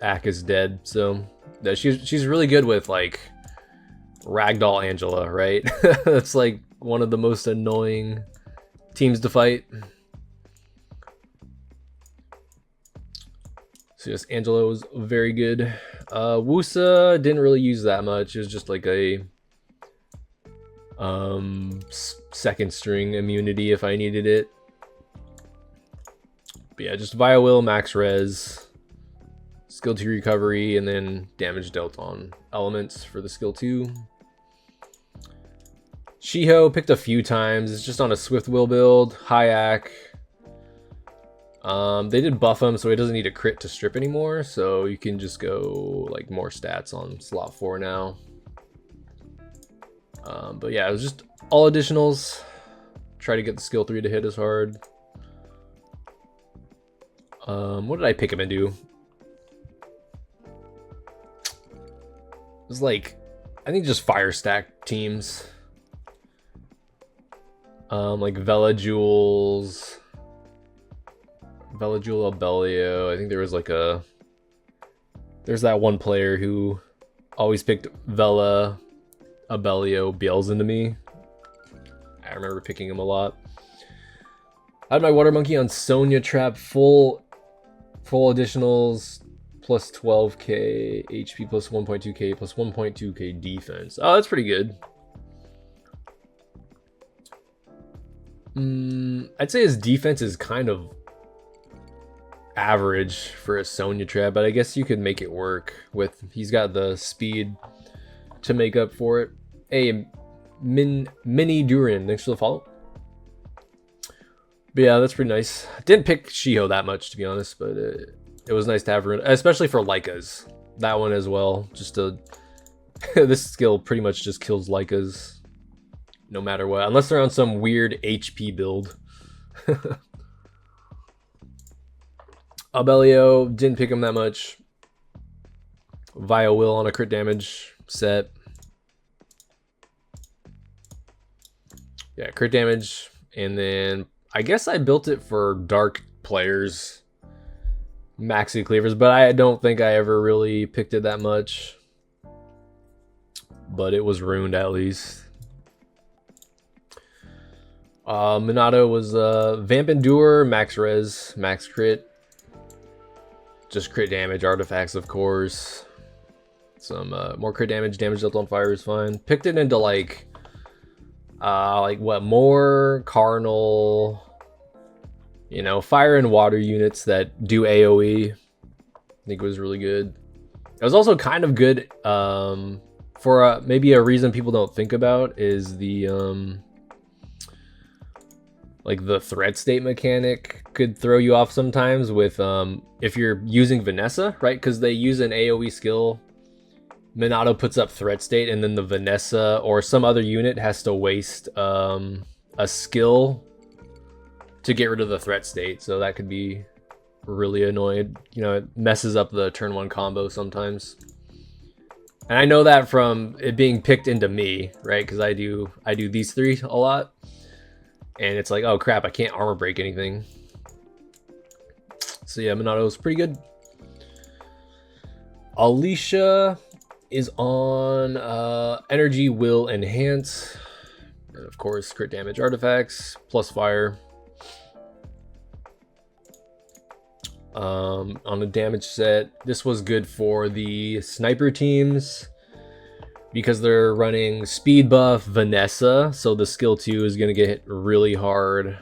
Ak is dead. So yeah, she's really good with like Ragdoll Angela, right? That's like one of the most annoying teams to fight. So yes, Angela was very good. Wusa didn't really use that much. It was just like a second string immunity if I needed it. But yeah, just Vio Will, max res, skill 2 recovery, and then damage dealt on elements for the skill 2. Shiho picked a few times. It's just on a Swift Will build. Hayak. They did buff him, so he doesn't need a crit to strip anymore. So you can just go like more stats on slot 4 now. But yeah, it was just all additionals. Try to get the skill 3 to hit as hard. What did I pick him into? It was like, I think just fire stack teams. Like Vela Jewels, Abellio. I think there was like there's that one player who always picked Vela, Abellio, Biels into me. I remember picking him a lot. I had my Water Monkey on Sonia Trap, full additionals, plus 12k HP, plus 1.2k, plus 1.2k defense. Oh, that's pretty good. I'd say his defense is kind of average for a Sonya Trap, but I guess you could make it work with, he's got the speed to make up for it. Hey, Mini Durin, thanks for the follow. But yeah, that's pretty nice. Didn't pick Shiho that much, to be honest, but it was nice to have her, especially for Leicas. That one as well. Just to this skill pretty much just kills Leicas no matter what, unless they're on some weird HP build. Abellio, didn't pick him that much. Vio Will on a crit damage set. Yeah, crit damage, and then I guess I built it for dark players, maxi cleavers, but I don't think I ever really picked it that much. But it was ruined at least. Minato was Vamp Endure, max res, max crit. Just crit damage, artifacts of course. Some more crit damage, damage dealt on fire is fine. Picked it into like what, more Cardinal, you know, fire and water units that do AoE. I think it was really good. It was also kind of good for maybe a reason people don't think about is the like the threat state mechanic could throw you off sometimes with if you're using Vanessa, right? Because they use an AoE skill. Minato puts up threat state, and then the Vanessa or some other unit has to waste a skill to get rid of the threat state. So that could be really annoying. You know, it messes up the turn 1 combo sometimes. And I know that from it being picked into me, right? Because I do these 3 a lot. And it's like, oh crap, I can't armor break anything. So yeah, Minato's pretty good. Alicia is on Energy, Will, Enhance. And of course, crit damage artifacts, plus fire. On a damage set, this was good for the sniper teams, because they're running speed buff Vanessa, so the skill 2 is going to get hit really hard.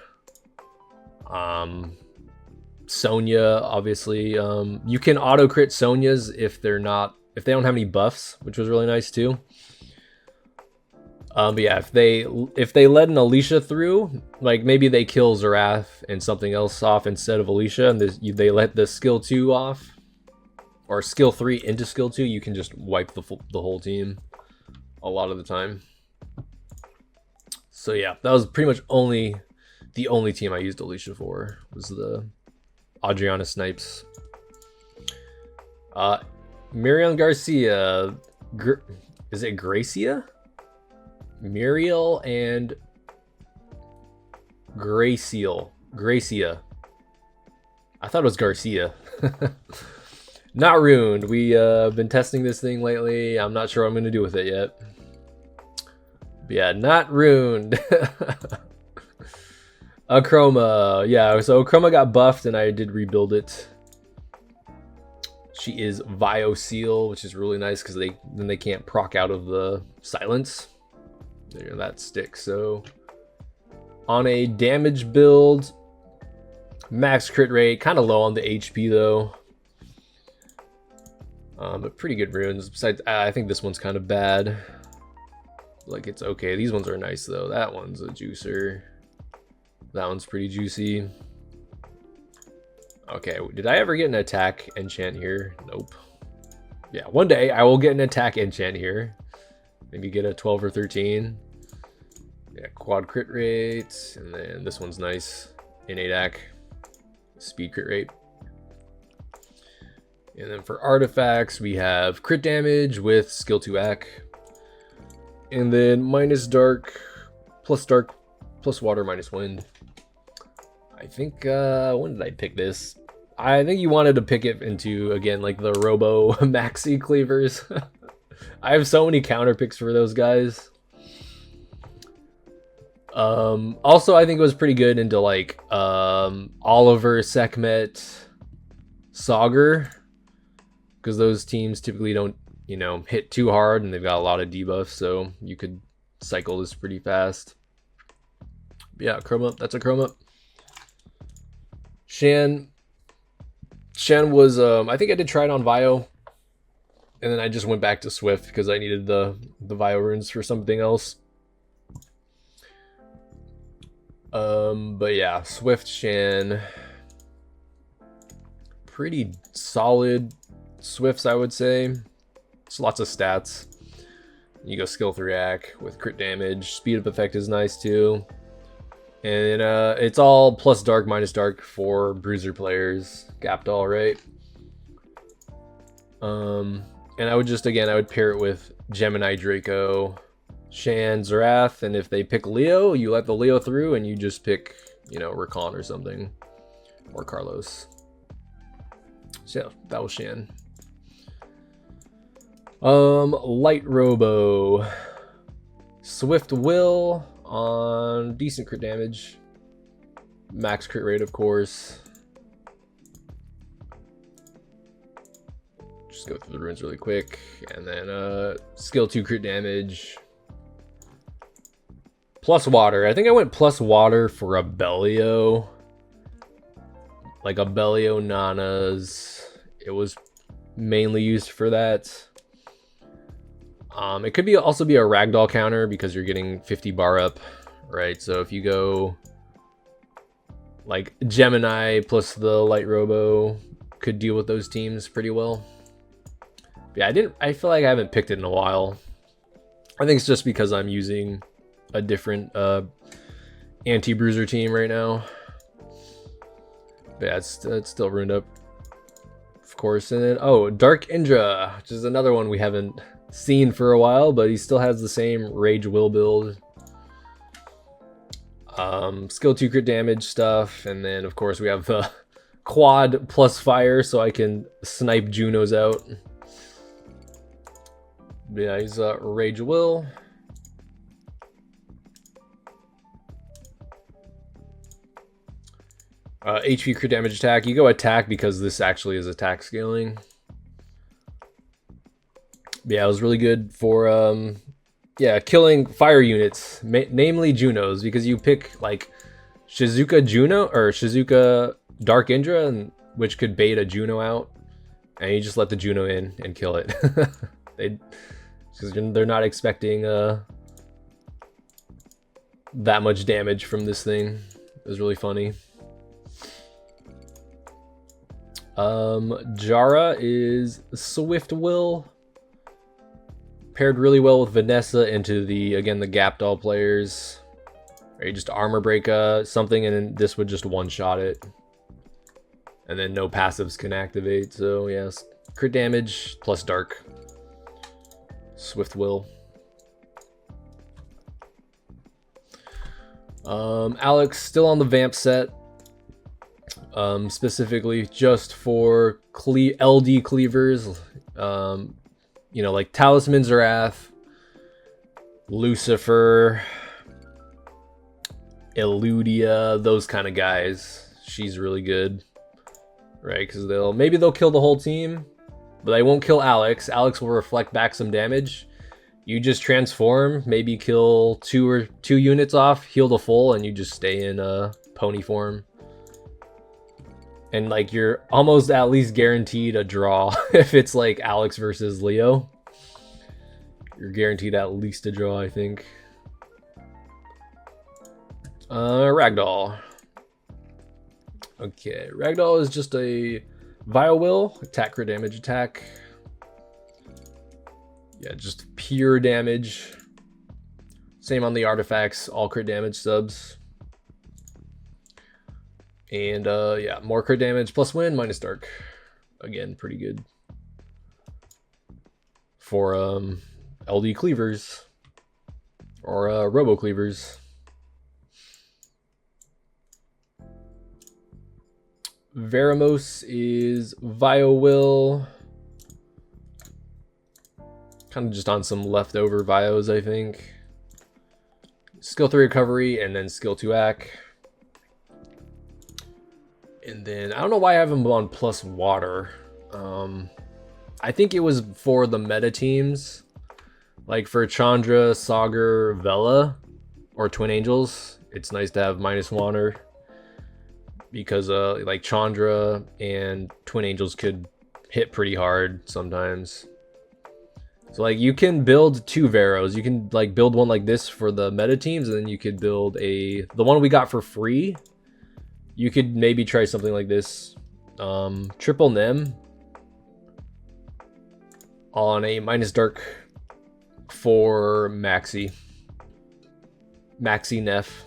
Sonia, obviously. You can auto crit Sonias if they're not if they don't have any buffs, which was really nice too. But yeah, if they let an Alicia through, like maybe they kill Zerath and something else off instead of Alicia, and they let the skill 2 off, or skill 3 into skill 2, you can just wipe the whole team a lot of the time. So yeah, that was pretty much the only team I used Alicia for, was the Adriana Snipes. Miriam Garcia, is it Gracia? Muriel and Gracia. I thought it was Garcia. Not ruined. We been testing this thing lately. I'm not sure what I'm gonna do with it yet. But yeah, not ruined. Achroma. Yeah, so Achroma got buffed and I did rebuild it. She is Vio-Seal, which is really nice because then they can't proc out of the silence. There, that sticks. So on a damage build, max crit rate, kind of low on the HP though, but pretty good runes. Besides, I think this one's kind of bad. Like, it's okay. These ones are nice though. That one's a juicer. That one's pretty juicy. Okay, did I ever get an attack enchant here? Nope. Yeah, one day I will get an attack enchant here. Maybe get a 12 or 13. Yeah, quad crit rate. And then this one's nice. Innate AC. Speed crit rate. And then for artifacts, we have crit damage with skill 2 AC. And then minus dark, plus water, minus wind. I think, when did I pick this? I think you wanted to pick it into, again, like the Robo Maxi Cleavers. I have so many counter picks for those guys. Also, I think it was pretty good into like Oliver, Sekhmet, Sauger, because those teams typically don't, you know, hit too hard and they've got a lot of debuffs, so you could cycle this pretty fast. But yeah, Chroma, that's a Chroma. Shan was, I think I did try it on Vio. And then I just went back to Swift because I needed the Vio runes for something else. But yeah, Swift Shan. Pretty solid Swifts, I would say. It's lots of stats. You go skill 3 AC with crit damage. Speed up effect is nice too. And it's all plus dark, minus dark for bruiser players. Gapped all right. And I would just, again, I would pair it with Gemini, Draco, Shan, Zerath, and if they pick Leo, you let the Leo through and you just pick, you know, Recon or something. Or Carlos. So yeah, that was Shan. Light Robo. Swift Will on decent crit damage. Max crit rate, of course. Just go through the runes really quick. And then skill 2 crit damage. Plus water. I think I went plus water for a Bellio. Like a Bellio Nana's. It was mainly used for that. It could be also be a Ragdoll counter because you're getting 50 bar up, right? So if you go like Gemini plus the Light Robo, could deal with those teams pretty well. But yeah, I feel like I haven't picked it in a while. I think it's just because I'm using a different anti-bruiser team right now. But yeah, it's still ruined up, of course. And then, oh, Dark Indra, which is another one we haven't seen for a while, but he still has the same Rage Will build. Skill 2 crit damage stuff. And then, of course, we have the quad plus fire, so I can snipe Junos out. Yeah, he's Rage Will. HP crit damage attack. You go attack because this actually is attack scaling. Yeah, it was really good for yeah, killing fire units, namely Junos, because you pick like Shizuka Juno or Shizuka Dark Indra, which could bait a Juno out. and you just let the Juno in and kill it. They're not expecting that much damage from this thing. It was really funny. Jara is Swift Will. Paired really well with Vanessa into the, again, the Gap Doll players. Or you just armor break something, and then this would just one-shot it. And then no passives can activate. So, yes, crit damage plus dark. Swift Will. Alex still on the Vamp set. Specifically just for LD cleavers. You know, like Talisman Zerath, Lucifer, Eludia, those kind of guys. She's really good, right? Because maybe they'll kill the whole team, but they won't kill Alex. Alex will reflect back some damage. You just transform, maybe kill two units off, heal the full, and you just stay in pony form. And like you're almost at least guaranteed a draw. If it's like Alex versus Leo, you're guaranteed at least a draw, I think. Ragdoll. Okay, Ragdoll is just a Vile Will, attack, crit damage, attack. Yeah, just pure damage. Same on the artifacts, all crit damage subs. And yeah, more crit damage plus win minus dark. Again, pretty good for LD cleavers or robo cleavers. Veromos is Vile Will. Kind of just on some leftover Vios, I think. Skill 3 recovery and then skill 2 ac. And then, I don't know why I have him on plus water. I think it was for the meta teams. Like for Chandra, Sagar, Vela, or Twin Angels. It's nice to have minus water. Because like Chandra and Twin Angels could hit pretty hard sometimes. So like you can build 2 Veros. You can like build one like this for the meta teams, and then you could build the one we got for free. You could maybe try something like this. Triple Nem on a minus dark for Maxi. Maxi Neff.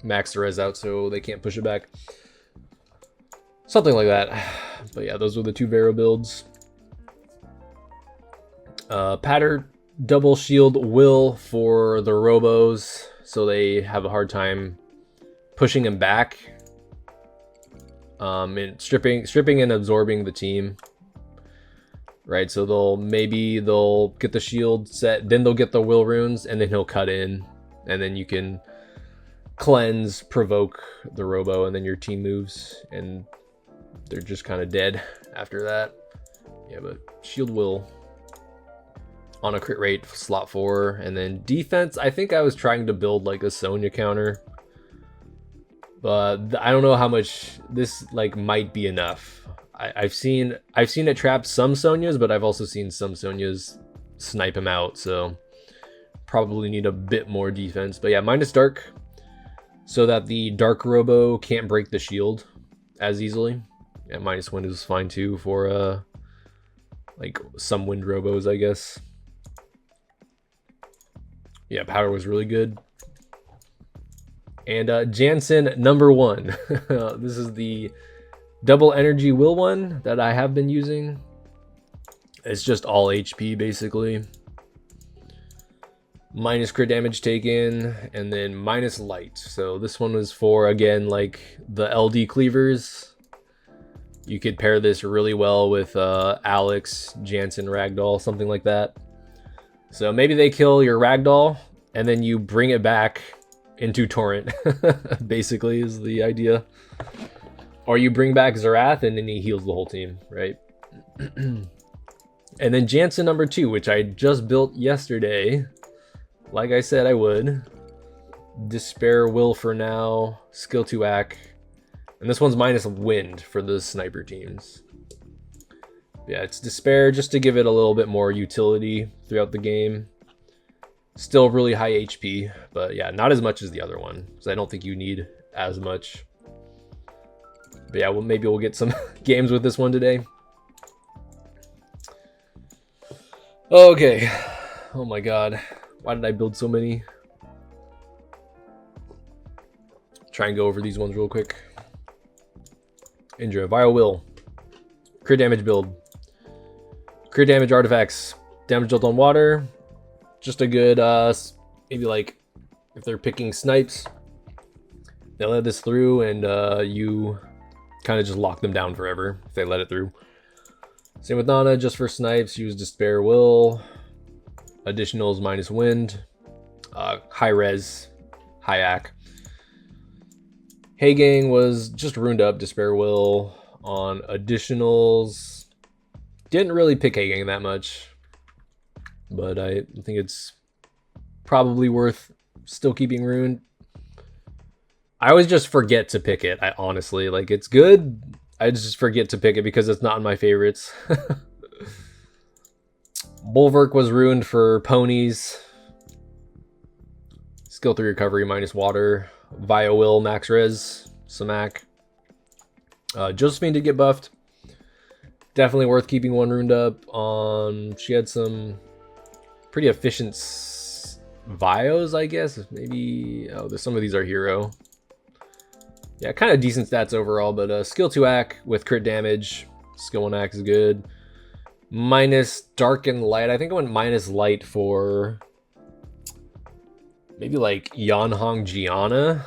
Max the res out so they can't push it back. Something like that. But yeah, those were the 2 Vero builds. Patter double shield Will for the Robos, so they have a hard time pushing him back. And stripping and absorbing the team. Right, so they'll get the shield set, then they'll get the Will runes, and then he'll cut in, and then you can cleanse, provoke the Robo, and then your team moves, and they're just kind of dead after that. Yeah, but shield Will on a crit rate, slot 4, and then defense. I think I was trying to build like a Sonia counter, but I don't know how much this like might be enough. I've seen it trap some Sonias, but I've also seen some Sonias snipe him out, so probably need a bit more defense. But yeah, minus dark, so that the dark Robo can't break the shield as easily. Yeah, minus wind is fine too for like some wind Robos, I guess. Yeah, power was really good. And Jansen number 1. This is the double energy Will one that I have been using. It's just all HP basically. Minus crit damage taken, and then minus light. So this one was for, again, like the LD cleavers. You could pair this really well with Alex, Jansen, Ragdoll, something like that. So maybe they kill your Ragdoll, and then you bring it back into Torrent, basically, is the idea. Or you bring back Zerath, and then he heals the whole team, right? And then Jansen number 2, which I just built yesterday. Like I said, I would. Despair Will for now. Skill 2 ac. And this one's minus wind for the sniper teams. Yeah, it's despair just to give it a little bit more utility throughout the game. Still really high HP, but yeah, not as much as the other one, because I don't think you need as much. But yeah, well, maybe we'll get some games with this one today. Okay. Oh my god. Why did I build so many? Try and go over these ones real quick. Indra, Vile Will. Crit damage build. Crit damage artifacts. Damage dealt on water. Just a good, maybe like, if they're picking snipes, they'll let this through and you kind of just lock them down forever if they let it through. Same with Nana, just for snipes, use Despair Will. Additionals minus wind. High res, high ac. Hey Gang was just ruined up Despair Will on additionals. Didn't really pick Hey Gang that much, but I think it's probably worth still keeping ruined. I always just forget to pick it. I honestly, like, it's good. I just forget to pick it because it's not in my favorites. Bulwark was ruined for ponies. Skill 3 recovery minus water. Vio Will max res. Samak. Josephine did get buffed. Definitely worth keeping one ruined up on. She had some pretty efficient Vios, I guess. Maybe. Oh, some of these are hero. Yeah, kind of decent stats overall, but skill 2 ac with crit damage. Skill 1 ac is good. Minus dark and light. I think I went minus light for maybe like Yanhong Gianna.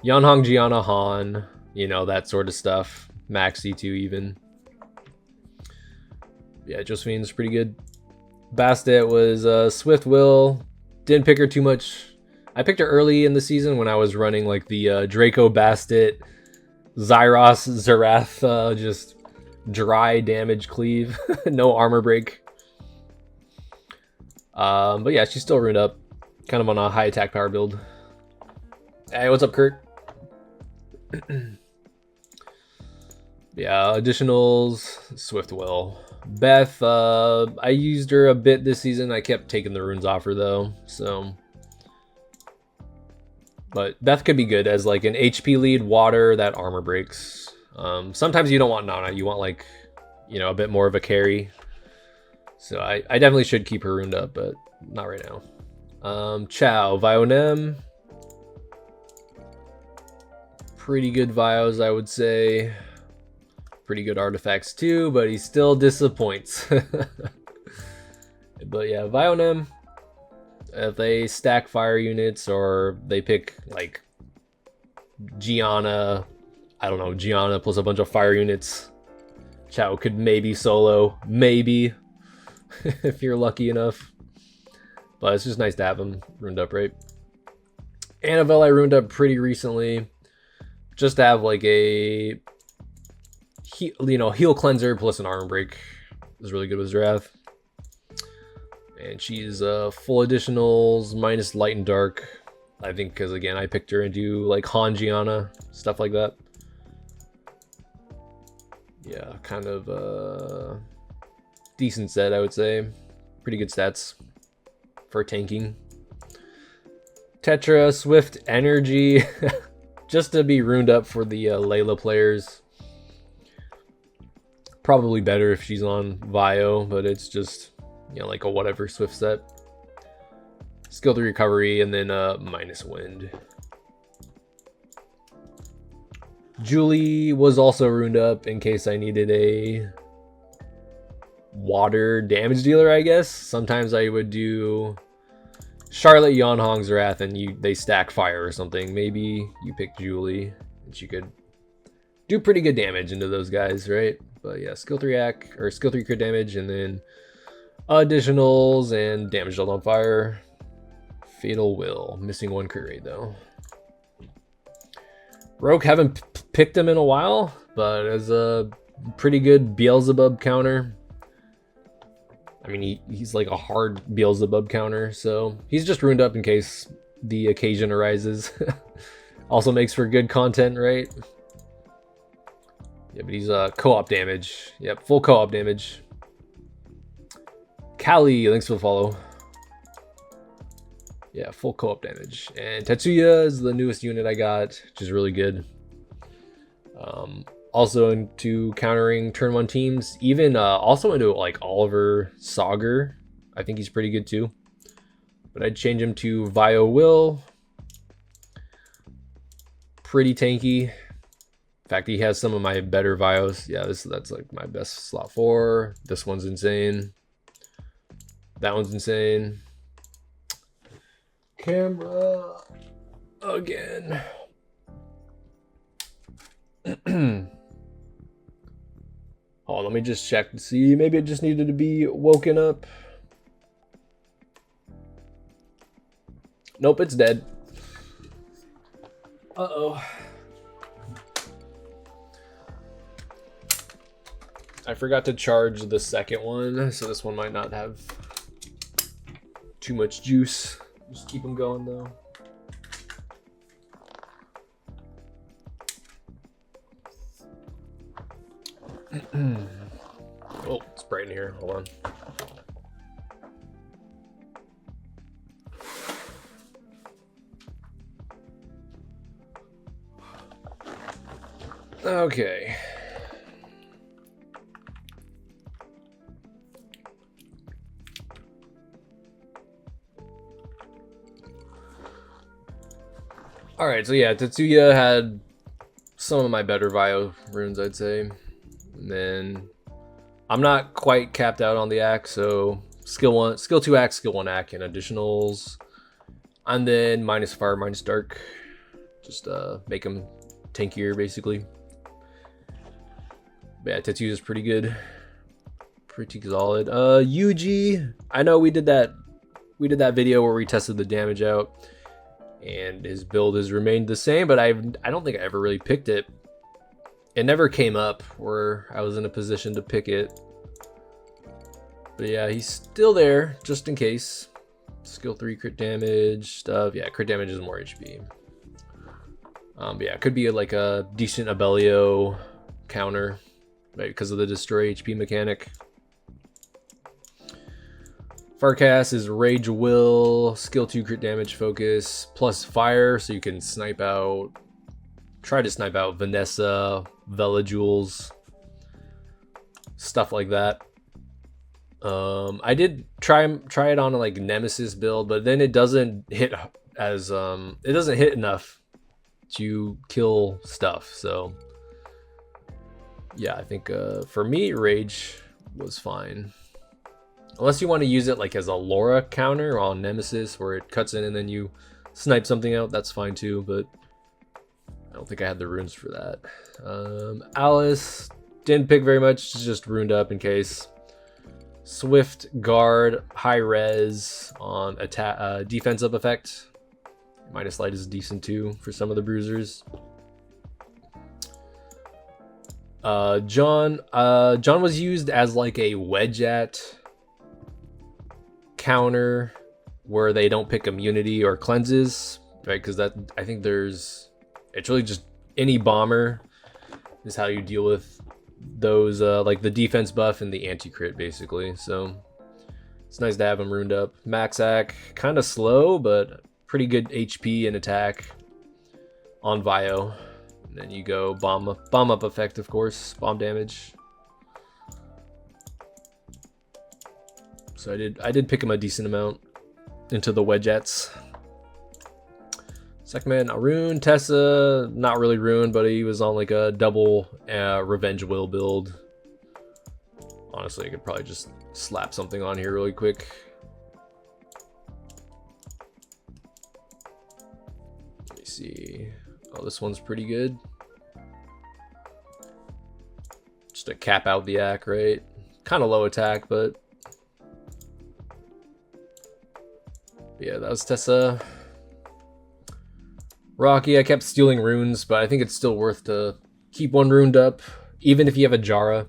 Yanhong Gianna Han, you know, that sort of stuff. Max C2 even. Yeah, Josephine's pretty good. Bastet was Swift Will. Didn't pick her too much. I picked her early in the season when I was running like the Draco Bastet, Zerath, just dry damage cleave, no armor break. But yeah, she's still ruined up, kind of on a high attack power build. Hey, what's up, Kurt? Yeah, additionals, Swift Will. Beth, I used her a bit this season. I kept taking the runes off her though, so. But Beth could be good as like an HP lead, water, that armor breaks. Sometimes you don't want Nana, you want like, you know, a bit more of a carry. So I definitely should keep her ruined up, but not right now. Chow, Vionem. Pretty good Vios, I would say. Pretty good artifacts too, but he still disappoints. But yeah, Vionem. If they stack fire units or they pick like Gianna, I don't know, Gianna plus a bunch of fire units, Chow could maybe solo, maybe, if you're lucky enough. But it's just nice to have him ruined up, right? Annabelle I ruined up pretty recently, just to have like a heal cleanser plus an armor break is really good with Zerath. And she's full additionals minus light and dark, I think, because again I picked her into like Han Gianna, stuff like that. Yeah, kind of decent set, I would say. Pretty good stats for tanking. Tetra, Swift, Energy, just to be ruined up for the Layla players. Probably better if she's on Vio, but it's just, you know, like a whatever Swift set. Skill 3 recovery and then minus wind. Julie was also ruined up in case I needed a water damage dealer, I guess. Sometimes I would do Charlotte, Yanhong, Zerath, and they stack fire or something. Maybe you pick Julie and she could do pretty good damage into those guys, right? But yeah, skill 3 ac or skill 3 crit damage and then additionals and damage dealt on fire. Fatal Will, missing 1 crit rate though. Rogue, haven't picked him in a while, but as a pretty good Beelzebub counter. I mean, he's like a hard Beelzebub counter, so he's just ruined up in case the occasion arises. Also makes for good content, right? Yeah, but he's co-op damage. Yep, full co-op damage. Kali, thanks for the follow. Yeah, full co-op damage. And Tetsuya is the newest unit I got, which is really good. Also into countering turn 1 teams. Even also into like Oliver Sauger. I think he's pretty good too. But I'd change him to Vio Will. Pretty tanky. In fact, he has some of my better Vios. Yeah, that's like my best slot 4. This one's insane. That one's insane. Camera again. Oh, let me just check to see. Maybe it just needed to be woken up. Nope, it's dead. Uh-oh. I forgot to charge the second one, so this one might not have too much juice. Just keep them going though. Oh, it's bright in here. Hold on. Okay. All right, so yeah, Tetsuya had some of my better Vio runes, I'd say. And then I'm not quite capped out on the axe, so skill 2 axe, skill 1 axe, and additionals. And then minus fire, minus dark. Just make them tankier, basically. But yeah, Tetsuya is pretty good. Pretty solid. Yuji, I know we did that video where we tested the damage out. And his build has remained the same, but I don't think I ever really picked it. It never came up where I was in a position to pick it. But yeah, he's still there, just in case. Skill 3 crit damage stuff. Yeah, crit damage is more HP. But yeah, it could be like a decent Abellio counter, right? Because of the destroy HP mechanic. Farcast is Rage Will, skill 2 crit damage focus, plus fire, so you can snipe out, try to snipe out Vanessa, Velajules, stuff like that. I did try it on a like Nemesis build, but then it doesn't hit as it doesn't hit enough to kill stuff. So yeah, I think for me, Rage was fine. Unless you want to use it like as a Laura counter on Nemesis where it cuts in and then you snipe something out, that's fine too, but I don't think I had the runes for that. Alice, didn't pick very much, just runed up in case. Swift Guard, high res on attack, defensive effect. Minus light is decent too for some of the bruisers. John was used as like a wedge at counter where they don't pick immunity or cleanses, right? Because that, I think it's really just any bomber is how you deal with those like the defense buff and the anti-crit basically. So it's nice to have them ruined up. Maxac, kind of slow but pretty good HP and attack on Vio. And then you go bomb up effect, of course, bomb damage. So I did pick him a decent amount into the wedgettes. Second man, Arun, Tessa, not really ruined, but he was on like a double Revenge Will build. Honestly, I could probably just slap something on here really quick. Let me see. Oh, this one's pretty good. Just to cap out the ack, right? Kind of low attack, but yeah, that was Tessa. Rocky, I kept stealing runes, but I think it's still worth to keep one runed up, even if you have a Jara.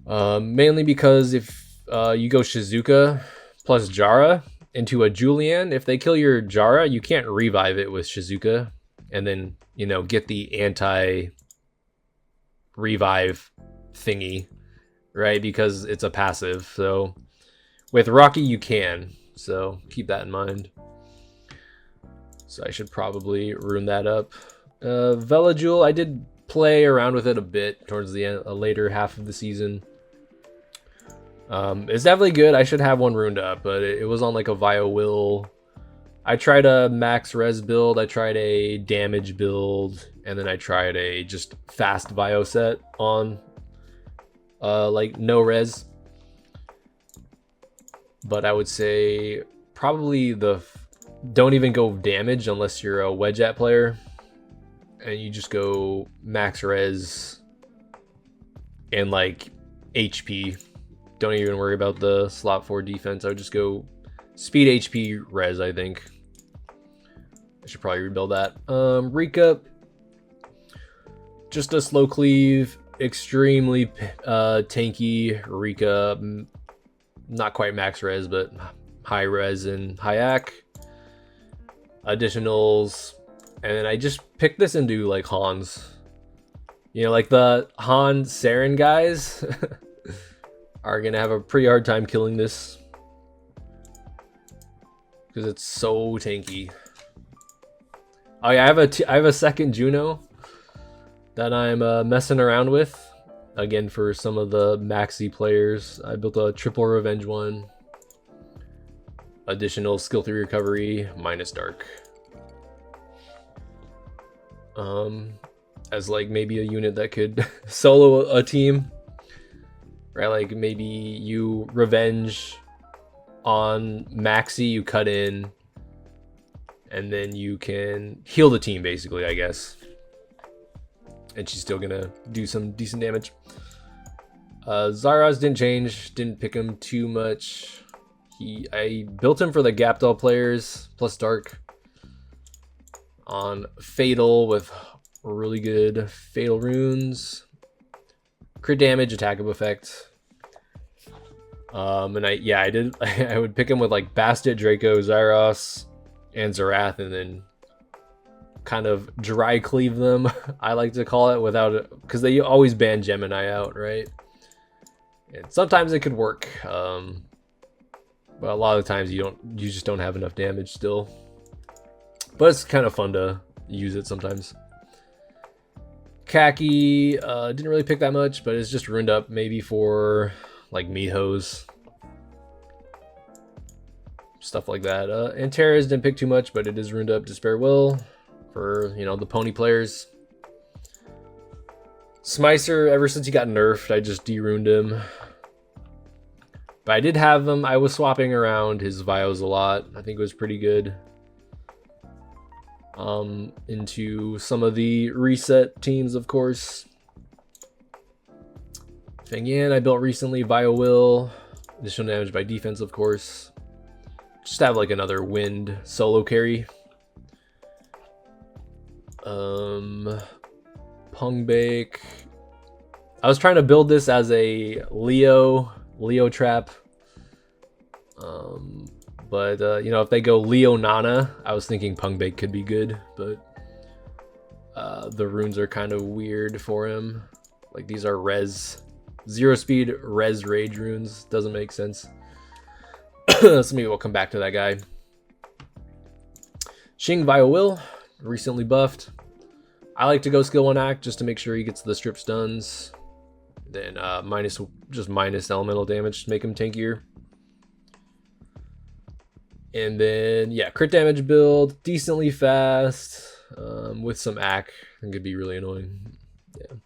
Mainly because if you go Shizuka plus Jara into a Julian, if they kill your Jara, you can't revive it with Shizuka and then, you know, get the anti revive thingy, right? Because it's a passive. So with Rocky, you can. So keep that in mind. So I should probably rune that up. Velajul, I did play around with it a bit towards the end, later half of the season. It's definitely good. I should have one runed up, but it was on like a Vio will. I tried a max res build, I tried a damage build, and then I tried a just fast Vio set on like no res. But I would say probably don't even go damage unless you're a Wedgeat player, and you just go max res and like HP. Don't even worry about the slot 4 defense. I would just go speed HP res, I think. I should probably rebuild that. Rika, just a slow cleave, extremely tanky Rika. Not quite max res, but high res and high ac. Additionals. And then I just picked this into like Hans. You know, like the Han Saren guys are gonna have a pretty hard time killing this because it's so tanky. Oh yeah, I have a second Juno that I'm messing around with again for some of the maxi players. I built a triple revenge one, additional skill 3 recovery minus dark, as like maybe a unit that could solo a team. Right, like maybe you revenge on Maxi, you cut in, and then you can heal the team, basically, I guess. And she's still gonna do some decent damage. Zaraz didn't change, didn't pick him too much. I built him for the Gapdol players, plus Dark. On Fatal with really good Fatal runes. Crit damage, attack of effect. And I would pick him with like Bastet, Draco, Zyros, and Zerath, and then kind of dry cleave them, I like to call it, without it, because they always ban Gemini out, right? And sometimes it could work, but a lot of the times you just don't have enough damage still. But it's kind of fun to use it sometimes. Khaki, didn't really pick that much, but it's just ruined up maybe for like Mihos, stuff like that. Antares didn't pick too much, but it is ruined up. Despair Will for, you know, the pony players. Smicer, ever since he got nerfed, I just de-ruined him. But I did have him. I was swapping around his Vios a lot. I think it was pretty good. Into some of the reset teams, of course. Feng Yan, I built recently. Vio Will. Additional damage by defense, of course. Just have like another wind solo carry. Pungbake. I was trying to build this as a Leo trap. But you know, if they go Leo Nana, I was thinking Pungbake could be good, but the runes are kind of weird for him. Like these are res 0 speed res rage runes. Doesn't make sense. So maybe we'll come back to that guy. Xing Vio Will, recently buffed. I like to go skill 1 act just to make sure he gets the strip stuns. Then minus elemental damage to make him tankier. And then yeah, crit damage build, decently fast, with some ac. I think it'd be really annoying. Yeah.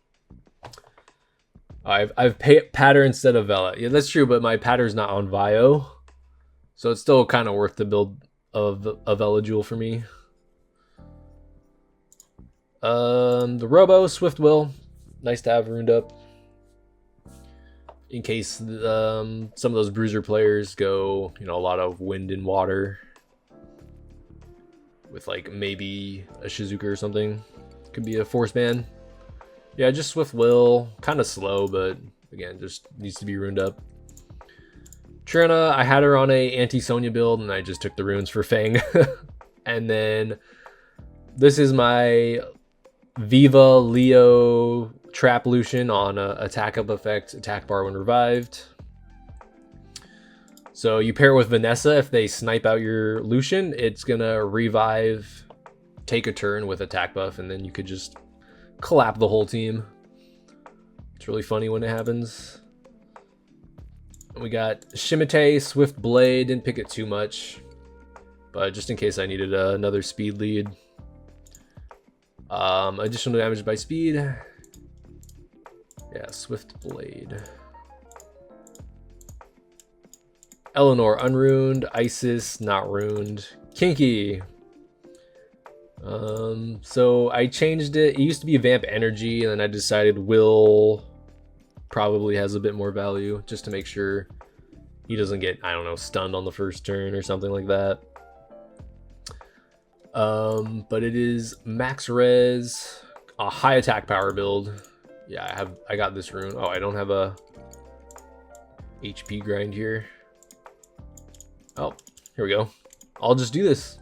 I've patter instead of Vela. Yeah, that's true, but my patter's not on Vio, so it's still kind of worth the build of Vela Jewel for me. The Robo Swift Will, nice to have ruined up in case some of those bruiser players go, you know, a lot of wind and water with like maybe a Shizuka or something. Could be a force ban. Yeah, just Swift Will, kind of slow, but again, just needs to be ruined up. Trina, I had her on a anti-Sonia build, and I just took the runes for Fang. And then this is my Viva Leo Trap Lucian on attack up effect, attack bar when revived. So you pair it with Vanessa. If they snipe out your Lucian, it's gonna revive, take a turn with attack buff, and then you could just clap the whole team. It's really funny when it happens. We got Shimite, Swift Blade. Didn't pick it too much, but just in case I needed another speed lead. Additional damage by speed. Yeah, Swift Blade. Eleanor, unruined. Isis, not ruined. Kinky. So I changed it. It used to be Vamp Energy, and then I decided Will probably has a bit more value, just to make sure he doesn't get, I don't know, stunned on the first turn or something like that. But it is max res, a high attack power build. Yeah, I got this rune. Oh, I don't have a HP grind here. Oh, here we go. I'll just do this.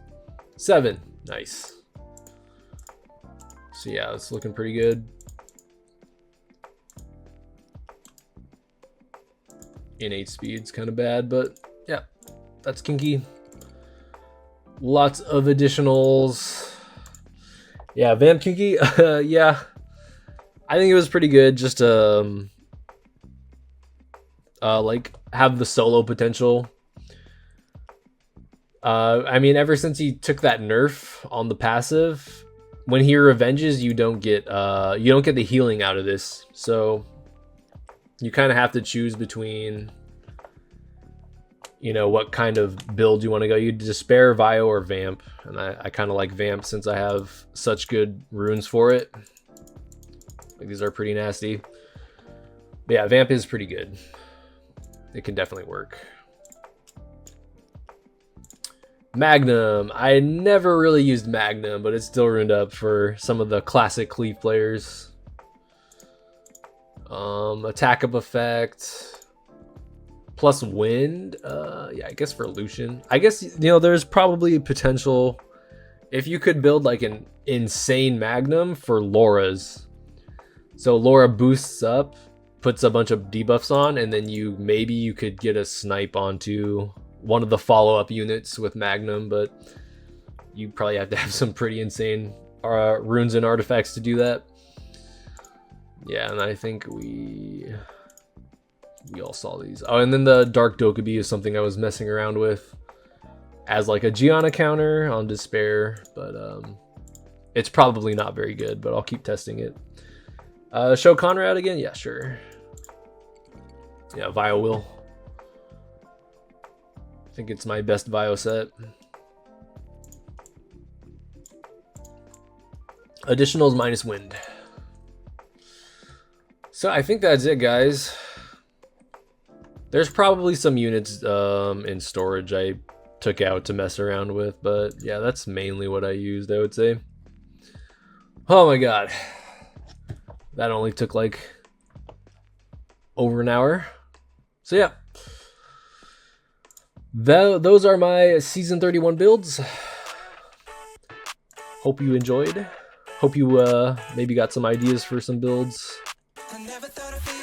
7. Nice. So yeah, it's looking pretty good. Innate speed's kind of bad, but yeah, that's kinky. Lots of additionals. Yeah, Vamp Kinky. Yeah, I think it was pretty good. Just like have the solo potential. I mean, ever since he took that nerf on the passive, when he revenges, you don't get the healing out of this. So you kind of have to choose between, you know, what kind of build you want to go. You Despair, Vio, or Vamp. And I kind of like Vamp since I have such good runes for it. Like, these are pretty nasty. But yeah, Vamp is pretty good. It can definitely work. Magnum. I never really used Magnum, but it's still runed up for some of the classic cleave players. Attack up effect. Plus wind. Yeah, I guess for Lucian. I guess, you know, there's probably potential if you could build like an insane Magnum for Laura's. So Laura boosts up, puts a bunch of debuffs on, and then maybe you could get a snipe onto one of the follow-up units with Magnum, but you probably have to have some pretty insane runes and artifacts to do that. Yeah, and I think we all saw these. Oh, and then the Dark Dokubi is something I was messing around with as like a Gianna counter on Despair, but it's probably not very good, but I'll keep testing it. Show Conrad again? Yeah, sure. Yeah, Vio will. I think it's my best Vio set. Additionals minus wind. So I think that's it, guys. There's probably some units in storage I took out to mess around with, but yeah, that's mainly what I used, I would say. Oh my god. That only took like over an hour. So yeah. Those are my season 31 builds. Hope you enjoyed. Hope you maybe got some ideas for some builds. I never thought I'd